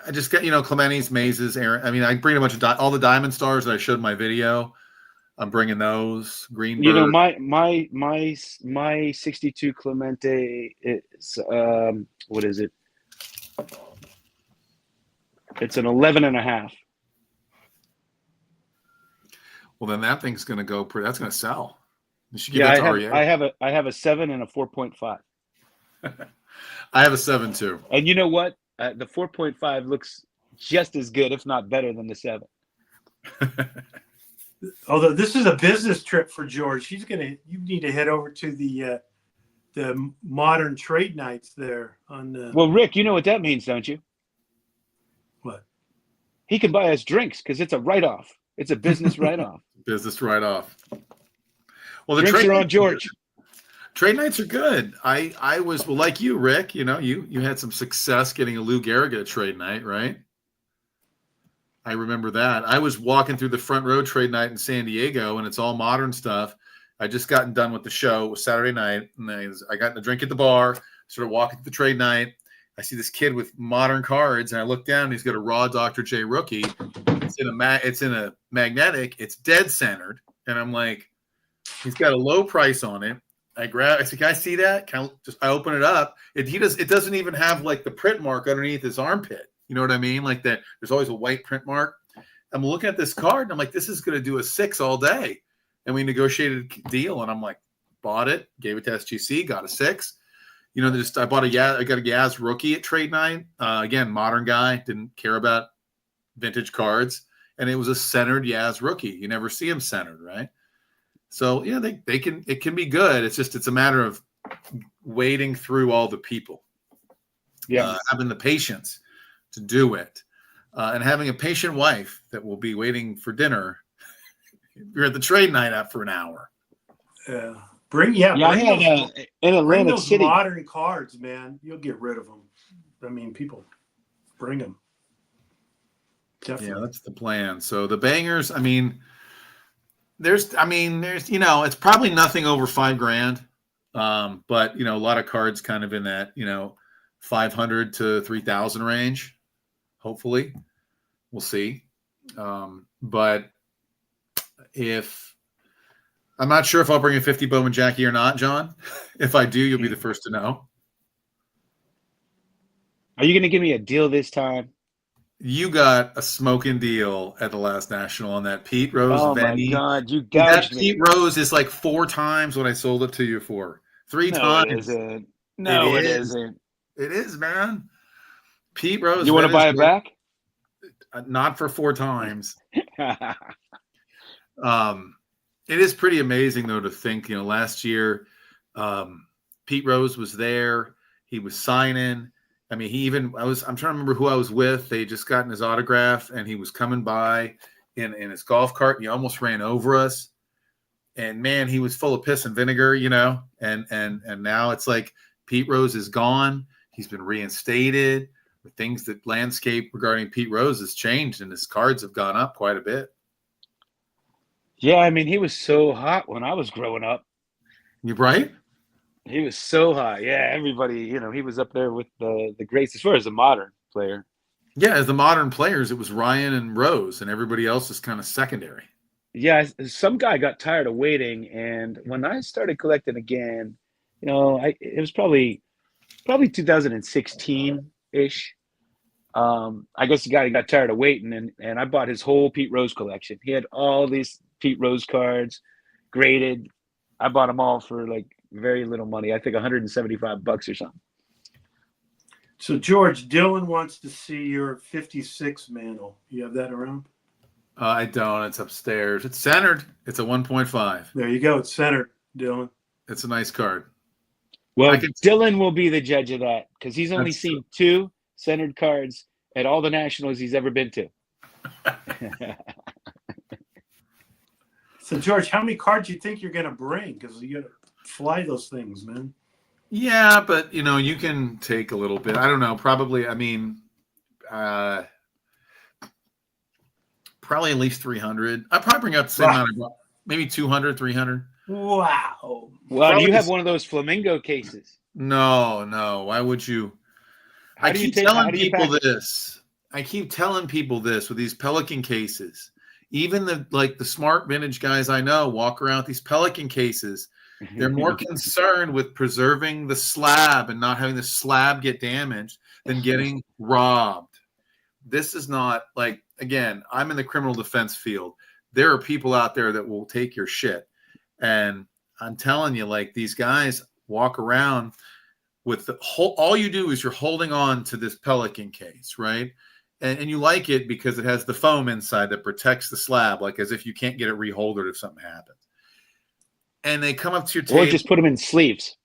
C: I just got Clementi's, Mazes, Aaron. I mean, I bring a bunch of all the Diamond Stars that I showed in my video. I'm bringing those. Greenberg.
A: My 62 Clemente is what is it? It's an 11 and a half.
C: Well, then that thing's going to go. That's going to sell. You should give that to REA.
A: I have a 7 and a 4.5.
C: I have a 7 too.
A: And you know what? The 4.5 looks just as good, if not better, than the 7.
B: Although this is a business trip for George, you need to head over to the modern trade nights there on.
A: Well, Rick, you know what that means, don't you?
B: What?
A: He can buy us drinks because it's a write-off. It's a business write-off.
C: Business write-off. Well, the
A: drinks are on George.
C: Trade nights are good. I was like you, Rick. You had some success getting a Lou Gehrig trade night, right? I remember that. I was walking through the front row trade night in San Diego, and it's all modern stuff. I just gotten done with the show. It was Saturday night, and I got a drink at the bar, started walking to the trade night. I see this kid with modern cards, and I look down, and he's got a raw Dr. J rookie. It's in a magnetic. It's dead centered, and I'm like, he's got a low price on it. I said, can I see that? I open it up. It doesn't even have like the print mark underneath his armpit. You know what I mean? Like that, there's always a white print mark. I'm looking at this card and I'm like, this is going to do a 6 all day. And we negotiated a deal and I'm like, bought it, gave it to SGC, got a 6. I got a Yaz rookie at trade night. Again, modern guy, didn't care about vintage cards, and it was a centered Yaz rookie. You never see him centered, right? So yeah, it can be good. It's a matter of wading through all the people, having the patience to do it, and having a patient wife that will be waiting for dinner. You're at the trade night out for an hour.
B: Bring
A: I had in Atlantic
B: bring those
A: City
B: modern cards, man. You'll get rid of them. I mean, people bring them. Definitely.
C: Yeah, that's the plan. So the bangers, I mean, there's it's probably nothing over $5,000. But a lot of cards kind of in that, 500 to 3,000 range. Hopefully, we'll see. But I'm not sure if I'll bring a 50 Bowman Jackie or not, John. If I do, you'll be the first to know.
A: Are you going to give me a deal this time?
C: You got a smoking deal at the last National on that Pete Rose.
A: Oh
C: Venny.
A: my God, you gouged
C: That
A: me.
C: Pete Rose is like 4 times what I sold it to you for. 3 times.
A: It isn't. No, it isn't.
C: It is, man. Pete Rose.
A: You want to buy it back?
C: Not for 4 times. It is pretty amazing though to think, last year, Pete Rose was there. He was signing. I mean, I'm trying to remember who I was with. They just gotten his autograph and he was coming by in his golf cart and he almost ran over us. And man, he was full of piss and vinegar, and now it's like Pete Rose is gone. He's been reinstated. The things that landscape regarding Pete Rose has changed and his cards have gone up quite a bit.
A: Yeah, I mean, he was so hot when I was growing up.
C: You right?
A: He was so hot. Yeah, everybody, he was up there with the greats as far as a modern player.
C: Yeah, as the modern players, it was Ryan and Rose, and everybody else is kind of secondary.
A: Yeah, some guy got tired of waiting, and when I started collecting again, it was probably 2016-ish. I guess the guy got tired of waiting, and I bought his whole Pete Rose collection. He had all these Pete Rose cards graded. I bought them all for like very little money. I think $175 or something.
B: So George, Dylan wants to see your 56 mantle. You have that around?
C: I don't. It's upstairs. It's centered. It's a 1.5.
B: There you go. It's centered, Dylan.
C: It's a nice card.
A: Well, Dylan will be the judge of that because he's only seen 2 centered cards at all the Nationals he's ever been to.
B: So, George, how many cards do you think you're going to bring? Because you got to fly those things, man.
C: Yeah, but, you can take a little bit. I don't know. Probably, probably at least 300. I'll probably bring out the same amount of, maybe 200, 300.
B: Wow.
A: Well, do you have one of those flamingo cases?
C: No. Why would you? I keep telling people this with these Pelican cases. Even the smart vintage guys I know walk around with these Pelican cases. They're more concerned with preserving the slab and not having the slab get damaged than getting robbed. This is not again, I'm in the criminal defense field. There are people out there that will take your shit. And I'm telling you, these guys walk around with all you do is you're holding on to this Pelican case, right? And you like it because it has the foam inside that protects the slab, as if you can't get it reholdered if something happens. And they come up to your table.
A: Or just put them in sleeves.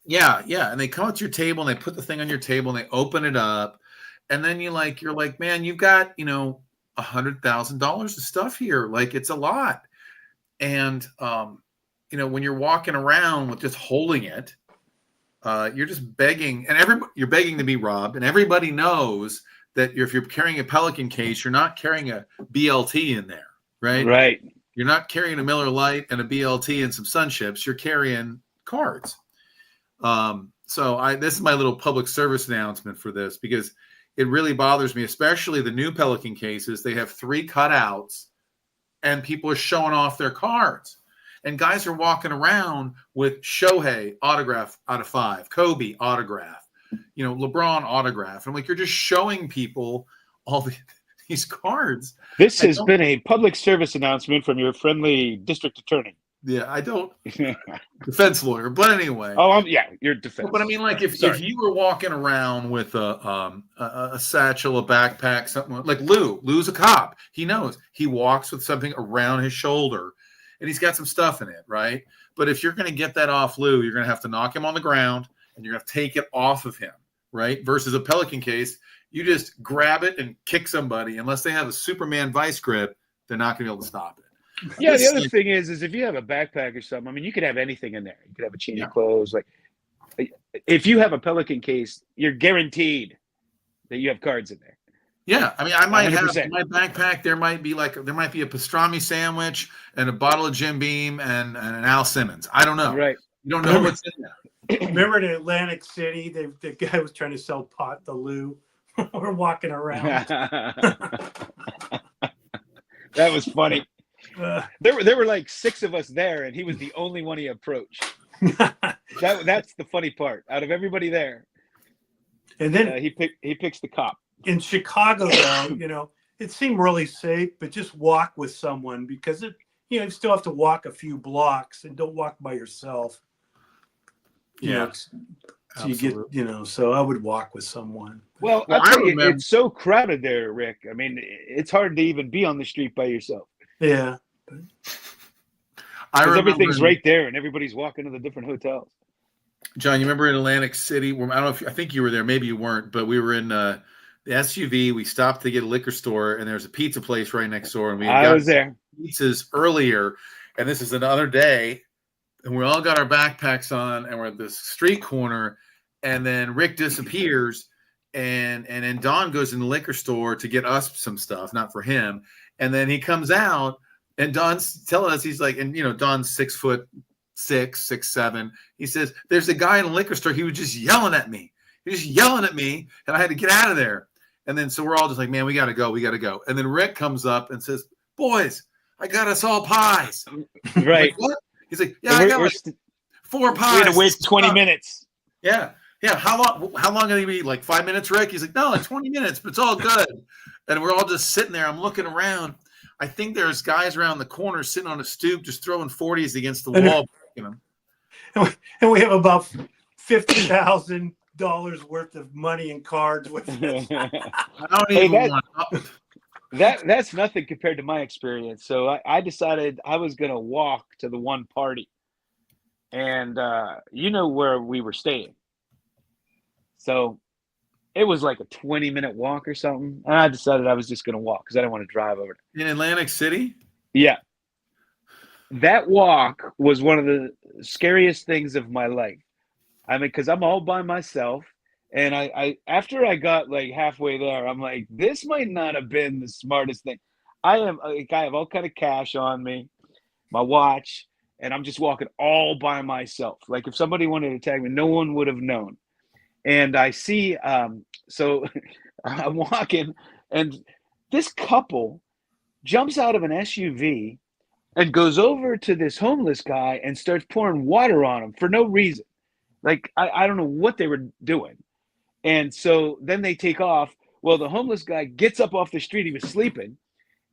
C: Yeah. And they come up to your table and they put the thing on your table and they open it up. And then you're like, man, you've got, $100,000 of stuff here. It's a lot. And, when you're walking around with just holding it, you're just begging, and you're begging to be robbed. And everybody knows that if you're carrying a Pelican case, you're not carrying a BLT in there, right?
A: Right.
C: You're not carrying a Miller Lite and a BLT and some Sun Chips. You're carrying cards. So this is my little public service announcement for this because it really bothers me, especially the new Pelican cases. They have 3 cutouts and people are showing off their cards. And guys are walking around with Shohei autograph out of 5, Kobe autograph, LeBron autograph. I'm you're just showing people all these cards.
A: This has been a public service announcement from your friendly district attorney.
C: Yeah, I don't defense lawyer, but anyway.
A: Oh, yeah, you're defense.
C: But I mean, like if you were walking around with a satchel, a backpack, something like Lou's a cop. He knows he walks with something around his shoulder, and he's got some stuff in it, right? But if you're going to get that off Lou, you're going to have to knock him on the ground, and you're going to take it off of him, right? Versus a Pelican case, you just grab it and kick somebody. Unless they have a Superman vice grip, they're not going to be able to stop it.
A: Yeah, the other thing is if you have a backpack or something, I mean, you could have anything in there. You could have a change of clothes. Like, if you have a Pelican case, you're guaranteed that you have cards in there.
C: Yeah, I mean, I might
A: 100%.
C: have in my backpack. There might be a pastrami sandwich and a bottle of Jim Beam and an Al Simmons. I don't know.
A: Right.
C: You don't know what's in there.
B: Remember in Atlantic City, the guy was trying to sell pot to Lou. We're walking around.
A: That was funny. There were like 6 of us there, and he was the only one he approached. That's the funny part. Out of everybody there,
B: and then
A: he picks the cop.
B: In Chicago, though, it seemed really safe, but just walk with someone because you still have to walk a few blocks and don't walk by yourself.
C: Yeah.
B: So you get, so I would walk with someone.
A: Well, I'll tell you, it's so crowded there, Rick. I mean, it's hard to even be on the street by yourself.
B: Yeah.
A: Because everything's right there and everybody's walking to the different hotels.
C: John, you remember in Atlantic City? I don't know I think you were there. Maybe you weren't, but we were in the SUV. We stopped to get a liquor store, and there's a pizza place right next door. And
A: I was there.
C: Pizzas earlier, and this is another day, and we all got our backpacks on, and we're at this street corner, and then Rick disappears, and then Don goes in the liquor store to get us some stuff, not for him, and then he comes out, and Don's telling us, he's like, and Don's 6'6", 6'7". He says, "There's a guy in the liquor store. He was just yelling at me. He was just yelling at me, and I had to get out of there." And then so we're all just like, "Man, we got to go. We got to go." And then Rick comes up and says, "Boys, I got us all pies."
A: Right.
C: Like, what? He's like, "Yeah, I got 4 pies."
A: We had to wait 20 minutes.
C: Yeah. Yeah. How long did he be? Like 5 minutes, Rick? He's like, "No, like 20 minutes, but it's all good." And we're all just sitting there. I'm looking around. I think there's guys around the corner sitting on a stoop just throwing 40s against the wall.
B: And we have about $50,000 worth of money in cards with us.
C: I don't even want
A: that's nothing compared to my experience. So I decided I was going to walk to the one party. And where we were staying. So it was like a 20-minute walk or something. And I decided I was just going to walk because I didn't want to drive over there.
C: In Atlantic City?
A: Yeah. That walk was one of the scariest things of my life. I mean, because I'm all by myself. And I after I got like halfway there, I'm like, this might not have been the smartest thing. I have all kind of cash on me, my watch, and I'm just walking all by myself. Like if somebody wanted to tag me, no one would have known. And I see, so I'm walking, and this couple jumps out of an SUV and goes over to this homeless guy and starts pouring water on him for no reason. Like, I don't know what they were doing. And so then they take off. Well, the homeless guy gets up off the street. He was sleeping,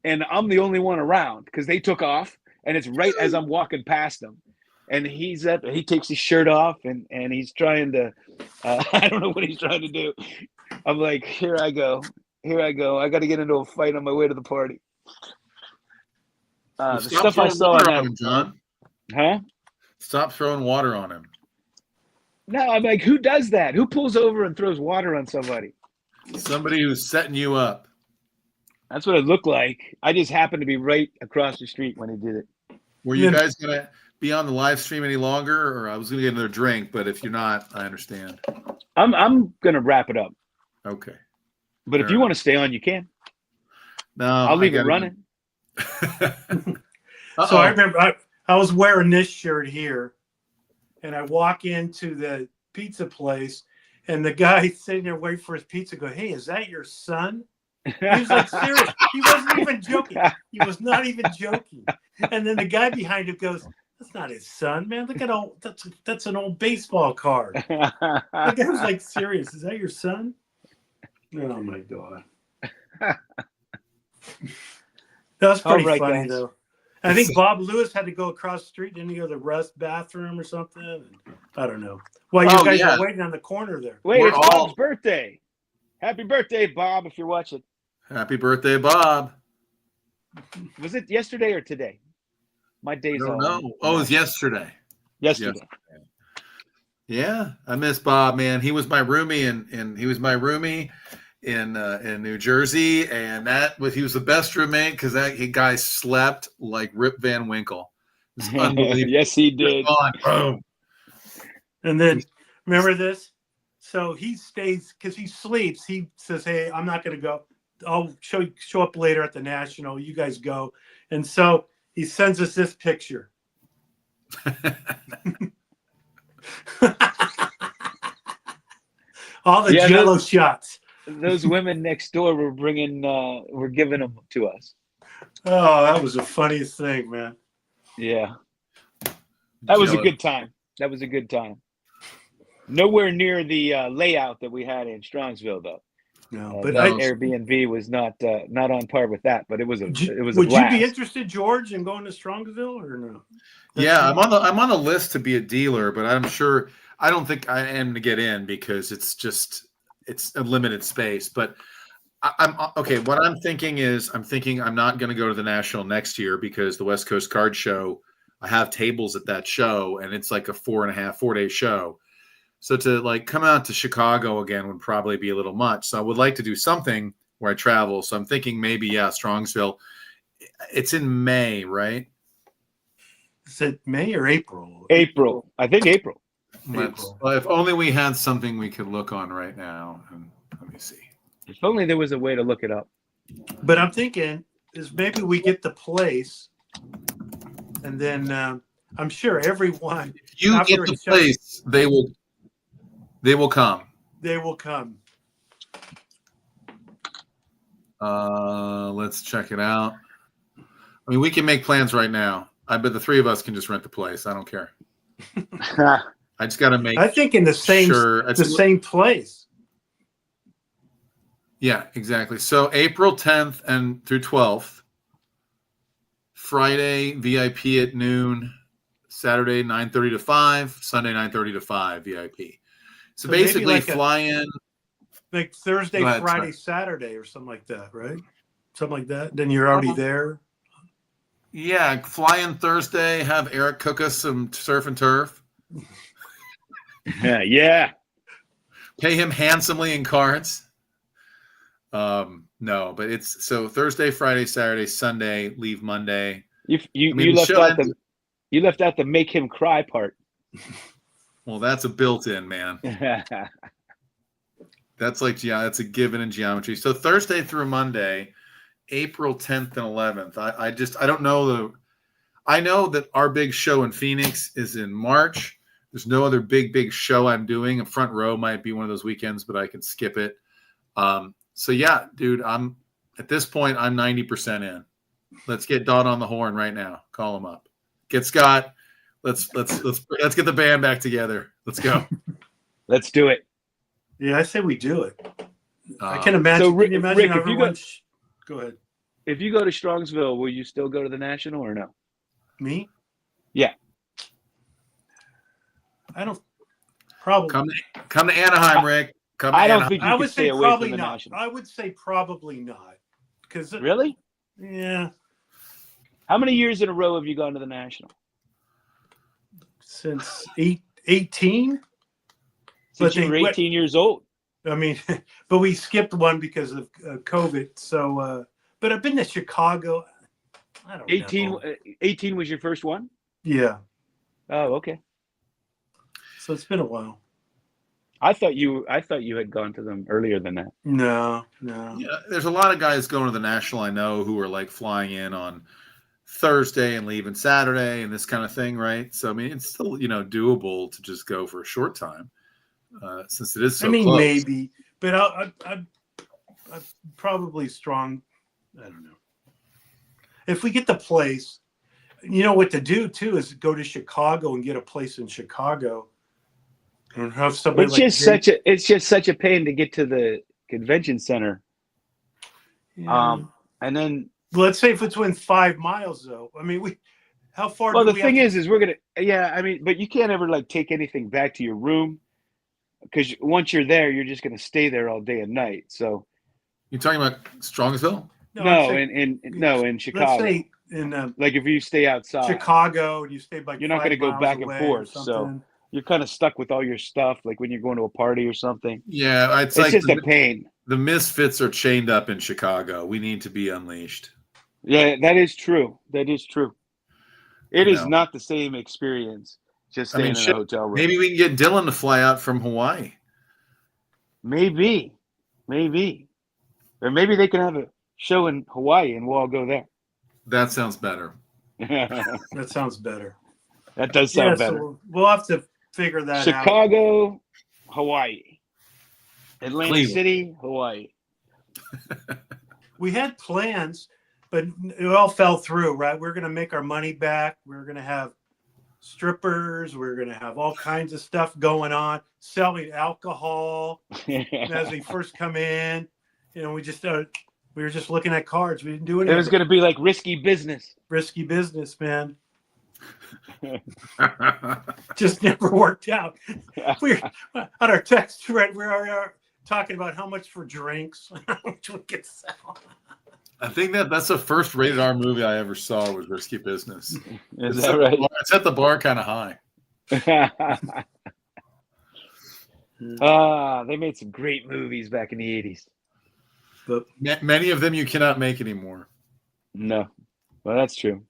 A: and I'm the only one around because they took off, and it's right as I'm walking past him. And he takes his shirt off, and he's trying to, I don't know what he's trying to do. I'm like, here I go. I got to get into a fight on my way to the party. The stuff I saw on him,
C: John.
A: Huh?
C: Stop throwing water on him.
A: No, I'm like, who does that? Who pulls over and throws water on somebody?
C: Somebody who's setting you up.
A: That's what it looked like. I just happened to be right across the street when he did it.
C: Were you guys going to be on the live stream any longer? Or I was going to get another drink, but if you're not, I understand.
A: I'm going to wrap it up.
C: Okay.
A: But if you want to stay on, you can.
C: No,
A: I'll leave it running.
B: So I remember I was wearing this shirt here, and I walk into the pizza place, and the guy sitting there waiting for his pizza go, "Hey, is that your son?" He was like serious. He wasn't even joking. He was not even joking. And then the guy behind him goes, "That's not his son, man. Look at that's an old baseball card." The guy was like serious. "Is that your son?" Oh my God. That was pretty funny, though. I think Bob Lewis had to go across the street. Didn't he go to the bathroom or something? And I don't know. Well, you guys are waiting on the corner there.
A: Wait,
C: We're
A: it's
C: all-
A: Bob's birthday. Happy birthday, Bob, if you're watching.
C: Happy birthday, Bob.
A: Was it yesterday or today? My day's
C: I don't
A: all.
C: know. Oh, it was yesterday.
A: Yesterday.
C: Yeah, I miss Bob, man. He was my roomie, and he was my roomie in New Jersey, and he was the best roommate because that guy slept like Rip Van Winkle. It's unbelievable.
A: Yes, he did.
C: Boom.
B: And then remember this? So he stays because he sleeps. He says, "Hey, I'm not going to go. I'll show up later at the National. You guys go." And so he sends us this picture. All the Jello shots.
A: Those women next door were giving them to us.
B: Oh, that was the funniest thing, man.
A: Yeah, that was a good time. That was a good time. Nowhere near the layout that we had in Strongsville, though.
B: No, but
A: Airbnb was not on par with that. But it was a
B: would
A: blast.
B: you be interested, George, in going to Strongsville or no?
C: I'm on the list to be a dealer, but I don't think I am to get in because it's a limited space. But I'm okay. What I'm thinking is I'm not going to go to the National next year because the West Coast Card Show, I have tables at that show, and it's like a 4.5-4 day show. So to like come out to Chicago again would probably be a little much. So I would like to do something where I travel. So I'm thinking maybe, Strongsville. It's in May, right?
B: Is it May or April?
A: April. I think April.
C: Well, if only we had something we could look on right now. And let me see.
A: If only there was a way to look it up.
B: But I'm thinking is maybe we get the place, and then I'm sure everyone.
C: If you get the place, they will come.
B: They will come.
C: Let's check it out. I mean, we can make plans right now. I bet the three of us can just rent the place. I don't care. I just got to make.
B: I think in the same same place.
C: Yeah, exactly. So April 10th and through 12th, Friday VIP at noon, Saturday 9:30 to 5, Sunday 9:30 to 5 VIP. So basically, fly in
B: like Thursday, Friday, Saturday, or something like that, right? Something like that. Then you're already there.
C: Yeah, fly in Thursday. Have Eric cook us some surf and turf.
A: Yeah.
C: Pay him handsomely in cards. No, but it's so Thursday, Friday, Saturday, Sunday. Leave Monday.
A: You left out the make him cry part.
C: Well, that's a built-in, man. That's a given in geometry. So Thursday through Monday, April 10th and 11th. I don't know I know that our big show in Phoenix is in March. There's no other big show I'm doing. A front row might be one of those weekends, but I can skip it. So yeah, dude, at this point I'm 90% in. Let's get Don on the horn right now. Call him up. Get Scott. Let's get the band back together. Let's go.
A: Let's do it.
B: Yeah, I say we do it. I can imagine.
A: So,
B: can you imagine
A: Rick,
B: everyone? Go ahead.
A: If you go to Strongsville, will you still go to the National or no?
B: Me?
A: Yeah.
B: I don't. Probably.
C: Come to Anaheim, Rick.
A: I don't think you could stay away
B: probably
A: from the
B: not.
A: National.
B: I would say probably not.
A: Really?
B: Yeah.
A: How many years in a row have you gone to the National?
B: Since 18.
A: Since you were 18 years old.
B: I mean, but we skipped one because of COVID. So, but I've been to Chicago. I don't
A: know. 18 was your first one?
B: Yeah.
A: Oh, okay.
B: So it's been a while.
A: I thought you had gone to them earlier than that.
B: No.
C: Yeah, there's a lot of guys going to the National I know who are like flying in on Thursday and leaving Saturday and this kind of thing, right? So I mean, it's still doable to just go for a short time, since it is so. I mean, close.
B: Maybe, but I'm probably strong. I don't know. If we get the place, what to do too is go to Chicago and get a place in Chicago. And have somebody
A: it's just such a pain to get to the convention center.
B: Yeah.
A: And then
B: Let's say if it's within 5 miles, though. I mean, how far
A: Well,
B: do
A: the
B: we have
A: thing
B: to?
A: is we're gonna, yeah. I mean, but you can't ever like take anything back to your room because once you're there, you're just gonna stay there all day and night. So
C: You talking about Strongsville?
B: No, I'm
A: no,
B: saying,
A: in
B: let's
A: Chicago,
B: say in
A: like if you stay outside,
B: Chicago and you stay like
A: you're not gonna
B: 5
A: go
B: miles
A: back and
B: away or
A: forth. So
B: something.
A: you're kind of stuck with all your stuff, like when you're going to a party or something.
C: Yeah, it's
A: It's
C: like
A: just a pain.
C: the misfits are chained up in Chicago. We need to be unleashed.
A: Yeah, that is true. That is true. It
C: You
A: is
C: know,
A: not the same experience just
C: I mean,
A: staying in a
C: shit.
A: hotel room.
C: Maybe we can get Dylan to fly out from Hawaii.
A: Maybe, maybe, or maybe they can have a show in Hawaii and we'll all go there.
C: That sounds better.
A: That
B: That sounds better.
A: does
B: Yeah,
A: sound better.
B: so we'll have to figure that out.
A: Chicago, Hawaii, Atlantic
C: Cleveland.
A: City, Hawaii.
B: We had plans, but it all fell through, right? We're going to make our money back. We're going to have strippers. We're going to have all kinds of stuff going on, selling alcohol as they first come in. You know, we were just looking at cards. We didn't do
A: It
B: anything.
A: was going to be like risky business.
B: Risky business, man. Just never worked out. We're on our text thread. We are talking about how much for drinks, how much we could sell.
C: I think that's the first rated R movie I ever saw was Risky Business.
A: Is that right?
C: It's at the bar kind of high.
A: They made some great movies back in the 80s.
B: But
C: Many of them you cannot make anymore.
A: No, well, that's true.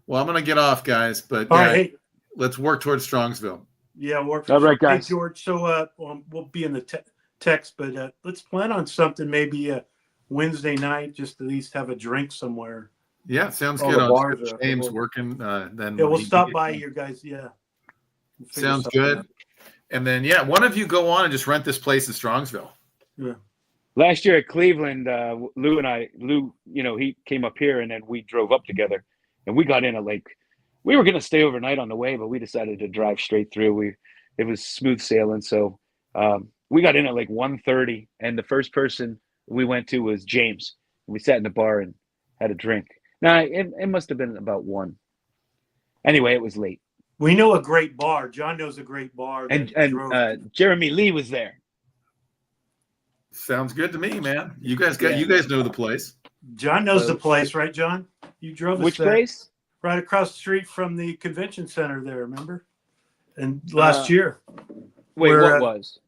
C: Well, I'm going to get off, guys, but
B: all right, hey,
C: let's work towards Strongsville.
B: yeah, work.
A: All right,
B: Hey,
A: guys.
B: George. So we'll be in the text, but let's plan on something maybe Wednesday night, just at least have a drink somewhere.
C: Yeah, sounds
B: All
C: good.
B: the bars are-
C: James working. Then
B: Yeah, we'll stop by you guys. Yeah, we'll figure
C: Sounds
B: something
C: good.
B: out.
C: And then, yeah, one of you go on and just rent this place in Strongsville.
B: Yeah.
A: Last year at Cleveland, Lou, you know, he came up here and then we drove up together, and we got in at we were going to stay overnight on the way, but we decided to drive straight through. It was smooth sailing, so we got in at like 1:30, and the first person we went to was James. We sat in the bar and had a drink. Now it must have been about 1. Anyway, it was late,
B: We know a great bar. John knows a great bar.
A: and
B: that drove to.
A: Jeremy Lee was there.
C: Sounds good to me, man. You guys know the place.
B: John knows the place, right, John? You drove us
A: Which
B: there.
A: place?
B: Right across the street from the convention center there, remember? And last year,
A: Wait,
B: Where,
A: what was?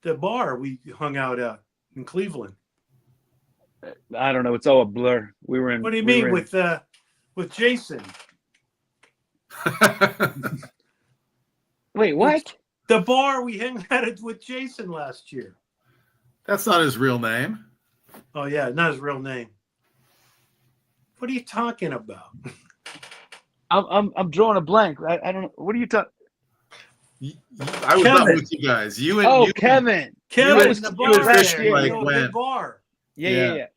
B: the bar we hung out at in Cleveland.
A: I don't know. It's all a blur. We were in.
B: What do you
A: we
B: mean
A: were in-
B: with Jason?
A: Wait, what?
B: The bar we hung out at with Jason last year.
C: That's not his real name.
B: Oh yeah, not his real name. What are you talking about?
A: I'm drawing a blank. I don't know. What are you talking?
C: I was not
B: Kevin.
C: with you guys. You
A: Kevin.
B: Kevin,
A: was-
B: the
A: you
B: bar
A: was
B: there,
A: last year.
B: you
C: Like
B: know,
C: when?
B: the bar.
A: Yeah.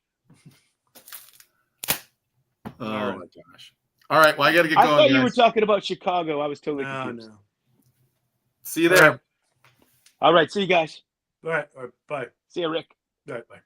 C: Oh my gosh. All right. Well, I got to get
A: I
C: going.
A: thought you
C: guys.
A: were talking about Chicago. I was totally
B: No,
A: confused.
B: no.
C: See you there.
A: All right. See you guys.
B: All right, bye.
A: See you, Rick.
B: All right, bye.